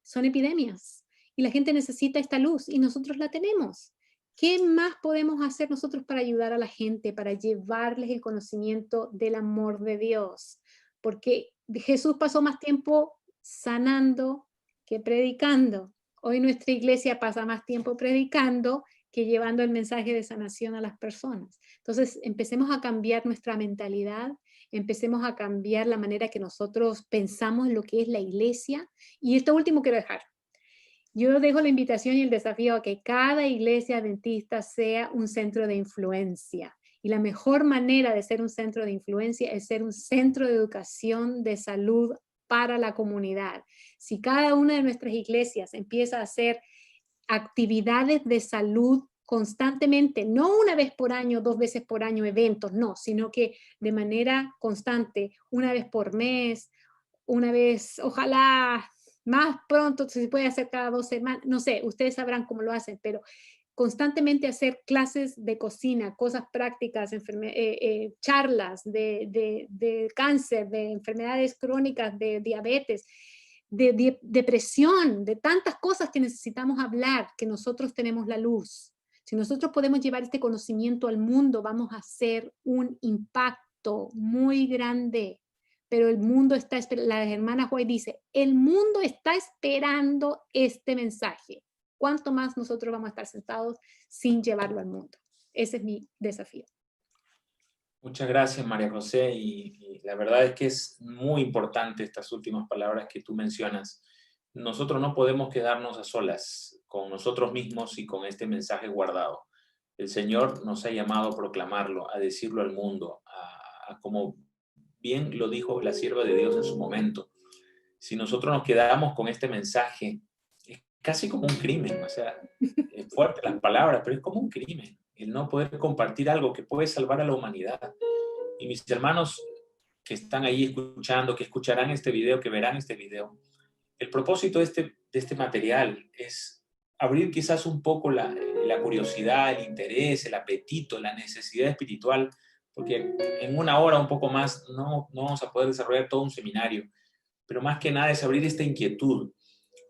son epidemias y la gente necesita esta luz y nosotros la tenemos. ¿Qué más podemos hacer nosotros para ayudar a la gente, para llevarles el conocimiento del amor de Dios? Porque Jesús pasó más tiempo sanando que predicando. Hoy nuestra iglesia pasa más tiempo predicando que llevando el mensaje de sanación a las personas. Entonces, empecemos a cambiar nuestra mentalidad, empecemos a cambiar la manera que nosotros pensamos en lo que es la iglesia. Y esto último quiero dejar. Yo dejo la invitación y el desafío a que cada iglesia adventista sea un centro de influencia. Y la mejor manera de ser un centro de influencia es ser un centro de educación, de salud para la comunidad. Si cada una de nuestras iglesias empieza a hacer actividades de salud constantemente, no una vez por año, 2 veces por año, eventos, no, sino que de manera constante, una vez por mes, una vez, ojalá más pronto, si se puede hacer cada 2 semanas, no sé, ustedes sabrán cómo lo hacen, pero constantemente hacer clases de cocina, cosas prácticas, charlas de cáncer, de enfermedades crónicas, de diabetes, de depresión, de tantas cosas que necesitamos hablar, que nosotros tenemos la luz. Si nosotros podemos llevar este conocimiento al mundo, vamos a hacer un impacto muy grande. Pero el mundo está esperando, la hermana Joy dice, el mundo está esperando este mensaje. ¿Cuánto más nosotros vamos a estar sentados sin llevarlo al mundo? Ese es mi desafío. Muchas gracias, María José, y la verdad es que es muy importante estas últimas palabras que tú mencionas. Nosotros no podemos quedarnos a solas con nosotros mismos y con este mensaje guardado. El Señor nos ha llamado a proclamarlo, a decirlo al mundo, como bien lo dijo la sierva de Dios en su momento. Si nosotros nos quedamos con este mensaje, es casi como un crimen, o sea, es fuerte las palabras, pero es como un crimen, el no poder compartir algo que puede salvar a la humanidad. Y mis hermanos que están ahí escuchando, que escucharán este video, que verán este video, el propósito de este material es abrir quizás un poco la curiosidad, el interés, el apetito, la necesidad espiritual, porque en una hora un poco más no vamos a poder desarrollar todo un seminario, pero más que nada es abrir esta inquietud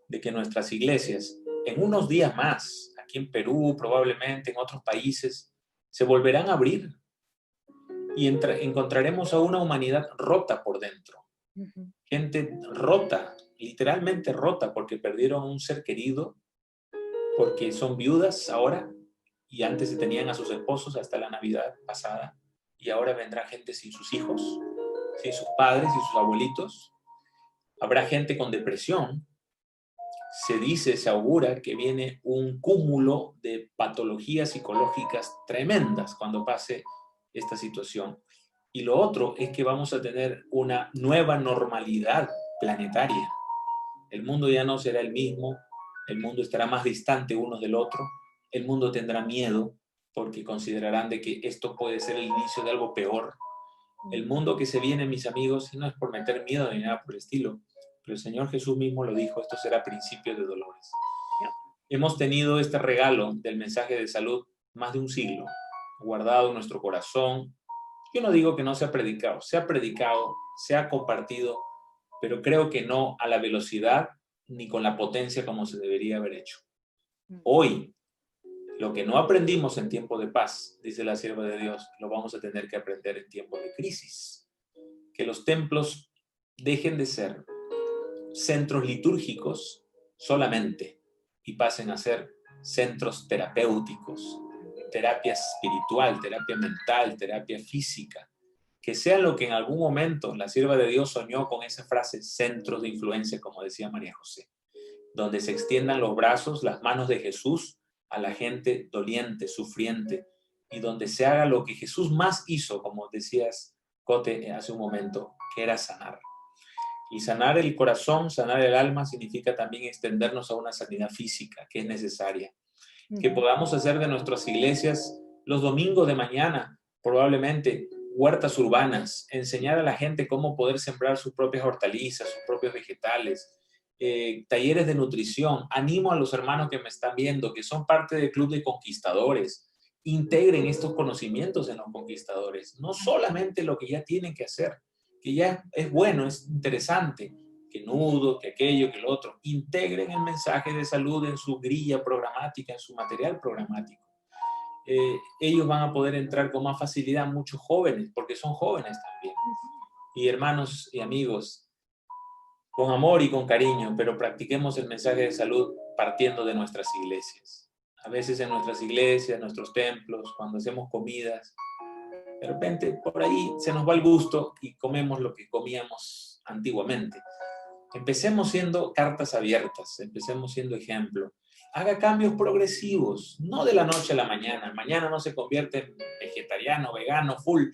de que nuestras iglesias, en unos días más, aquí en Perú, probablemente en otros países, se volverán a abrir y encontraremos a una humanidad rota por dentro. Gente rota, literalmente rota, porque perdieron un ser querido, porque son viudas ahora, y antes se tenían a sus esposos hasta la Navidad pasada, y ahora vendrá gente sin sus hijos, sin sus padres y sus abuelitos. Habrá gente con depresión. Se dice, se augura que viene un cúmulo de patologías psicológicas tremendas cuando pase esta situación. Y lo otro es que vamos a tener una nueva normalidad planetaria. El mundo ya no será el mismo, el mundo estará más distante uno del otro, el mundo tendrá miedo porque considerarán de que esto puede ser el inicio de algo peor. El mundo que se viene, mis amigos, no es por meter miedo ni nada por el estilo, pero el Señor Jesús mismo lo dijo, esto será principio de dolores. Hemos tenido este regalo del mensaje de salud más de un siglo, guardado en nuestro corazón. Yo no digo que no se ha predicado, se ha compartido, pero creo que no a la velocidad ni con la potencia como se debería haber hecho. Hoy, lo que no aprendimos en tiempo de paz, dice la sierva de Dios, lo vamos a tener que aprender en tiempo de crisis. Que los templos dejen de ser centros litúrgicos solamente y pasen a ser centros terapéuticos, terapia espiritual, terapia mental, terapia física, que sea lo que en algún momento la sierva de Dios soñó con esa frase, centros de influencia, como decía María José, donde se extiendan los brazos, las manos de Jesús a la gente doliente, sufriente, y donde se haga lo que Jesús más hizo, como decías, Cote, hace un momento, que era sanar. Y sanar el corazón, sanar el alma, significa también extendernos a una sanidad física, que es necesaria. Que podamos hacer de nuestras iglesias los domingos de mañana, probablemente huertas urbanas, enseñar a la gente cómo poder sembrar sus propias hortalizas, sus propios vegetales, talleres de nutrición. Animo a los hermanos que me están viendo, que son parte del Club de Conquistadores, integren estos conocimientos en los conquistadores, no solamente lo que ya tienen que hacer, que ya es bueno, es interesante, que nudo, que aquello, que lo otro. Integren el mensaje de salud en su grilla programática, en su material programático. Ellos van a poder entrar con más facilidad, muchos jóvenes, porque son jóvenes también. Y hermanos y amigos, con amor y con cariño, pero practiquemos el mensaje de salud partiendo de nuestras iglesias. A veces en nuestras iglesias, nuestros templos, cuando hacemos comidas, de repente por ahí se nos va el gusto y comemos lo que comíamos antiguamente. Empecemos siendo cartas abiertas, empecemos siendo ejemplo. Haga cambios progresivos, no de la noche a la mañana. Mañana no se convierte en vegetariano, vegano, full,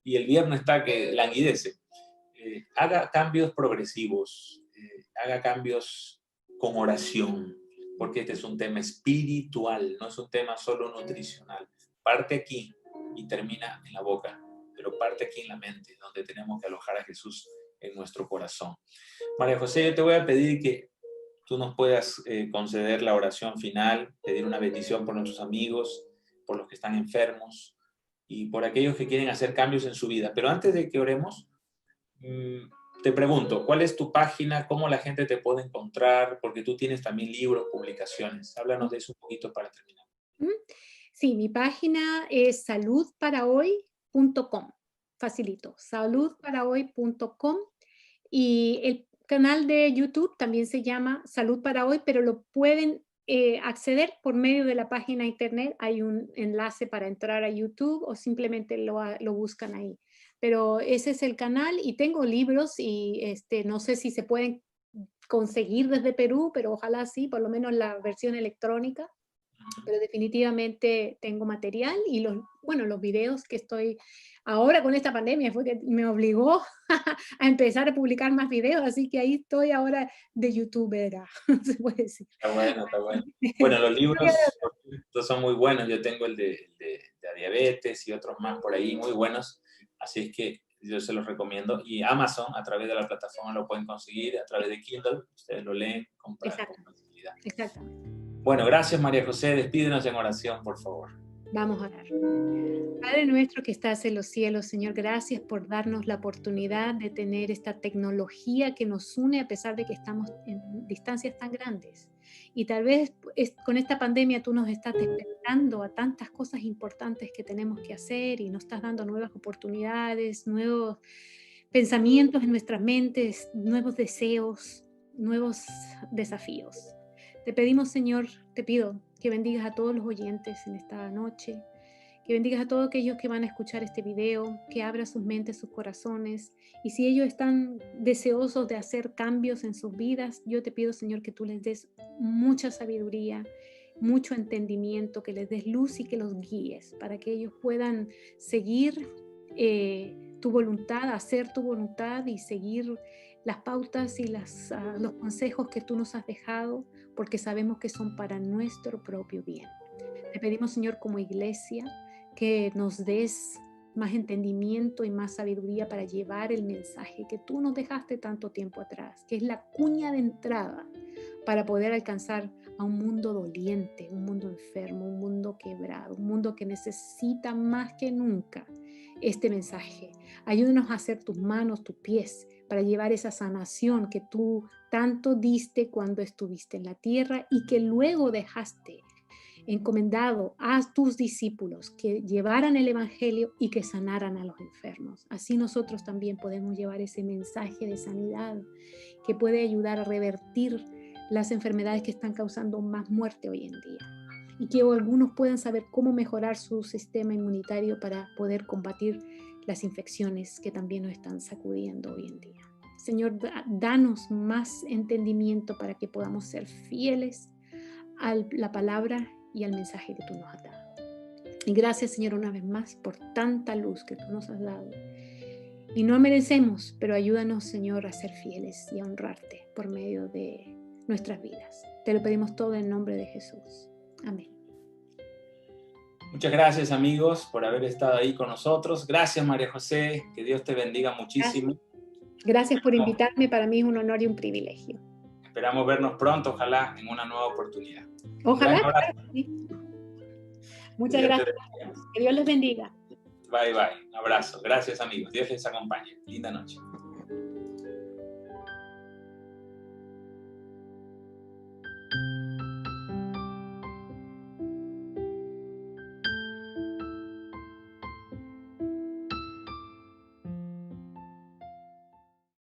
y el viernes está que languidece. Haga cambios progresivos, haga cambios con oración, porque este es un tema espiritual, no es un tema solo nutricional. Parte aquí y termina en la boca, pero parte aquí en la mente, donde tenemos que alojar a Jesús en nuestro corazón. María José, yo te voy a pedir que tú nos puedas conceder la oración final, pedir una bendición por nuestros amigos, por los que están enfermos y por aquellos que quieren hacer cambios en su vida. Pero antes de que oremos, te pregunto, ¿cuál es tu página? ¿Cómo la gente te puede encontrar? Porque tú tienes también libros, publicaciones. Háblanos de eso un poquito para terminar. Sí, mi página es saludparahoy.com. Facilito, saludparahoy.com. Y el canal de YouTube también se llama Salud para Hoy, pero lo pueden acceder por medio de la página internet. Hay un enlace para entrar a YouTube o simplemente lo buscan ahí. Pero ese es el canal y tengo libros y no sé si se pueden conseguir desde Perú, pero ojalá sí, por lo menos la versión electrónica. Pero definitivamente tengo material y los videos que estoy ahora con esta pandemia fue que me obligó a empezar a publicar más videos, así que ahí estoy ahora de youtubera, se puede decir. Está bueno, está bueno. Bueno, los libros son muy buenos. Yo tengo el de diabetes y otros más por ahí muy buenos. Así es que yo se los recomiendo. Y Amazon, a través de la plataforma, lo pueden conseguir. A través de Kindle, ustedes lo leen, compran con facilidad. Exactamente. Bueno, gracias María José. Despídenos en oración, por favor. Vamos a orar. Padre nuestro que estás en los cielos, Señor, gracias por darnos la oportunidad de tener esta tecnología que nos une a pesar de que estamos en distancias tan grandes. Y tal vez con esta pandemia tú nos estás despertando a tantas cosas importantes que tenemos que hacer y nos estás dando nuevas oportunidades, nuevos pensamientos en nuestras mentes, nuevos deseos, nuevos desafíos. Te pedimos, Señor, te pido que bendigas a todos los oyentes en esta noche, que bendigas a todos aquellos que van a escuchar este video, que abra sus mentes, sus corazones. Y si ellos están deseosos de hacer cambios en sus vidas, yo te pido, Señor, que tú les des mucha sabiduría, mucho entendimiento, que les des luz y que los guíes para que ellos puedan seguir tu voluntad, hacer tu voluntad y seguir las pautas y los consejos que tú nos has dejado, porque sabemos que son para nuestro propio bien. Te pedimos, Señor, como iglesia, que nos des más entendimiento y más sabiduría para llevar el mensaje que tú nos dejaste tanto tiempo atrás, que es la cuña de entrada para poder alcanzar a un mundo doliente, un mundo enfermo, un mundo quebrado, un mundo que necesita más que nunca este mensaje. Ayúdanos a hacer tus manos, tus pies, para llevar esa sanación que tú tanto diste cuando estuviste en la tierra y que luego dejaste encomendado a tus discípulos que llevaran el evangelio y que sanaran a los enfermos. Así nosotros también podemos llevar ese mensaje de sanidad que puede ayudar a revertir las enfermedades que están causando más muerte hoy en día, y que algunos puedan saber cómo mejorar su sistema inmunitario para poder combatir las infecciones que también nos están sacudiendo hoy en día. Señor, danos más entendimiento para que podamos ser fieles a la palabra y al mensaje que tú nos has dado. Y gracias, Señor, una vez más por tanta luz que tú nos has dado. Y no merecemos, pero ayúdanos, Señor, a ser fieles y a honrarte por medio de nuestras vidas. Te lo pedimos todo en nombre de Jesús. Amén. Muchas gracias, amigos, por haber estado ahí con nosotros. Gracias, María José. Que Dios te bendiga muchísimo. Gracias por invitarme. Para mí es un honor y un privilegio. Esperamos vernos pronto, ojalá, en una nueva oportunidad. Ojalá. Claro, sí. Muchas gracias. Que Dios les bendiga. Bye, bye. Un abrazo. Gracias, amigos. Dios les acompañe. Linda noche.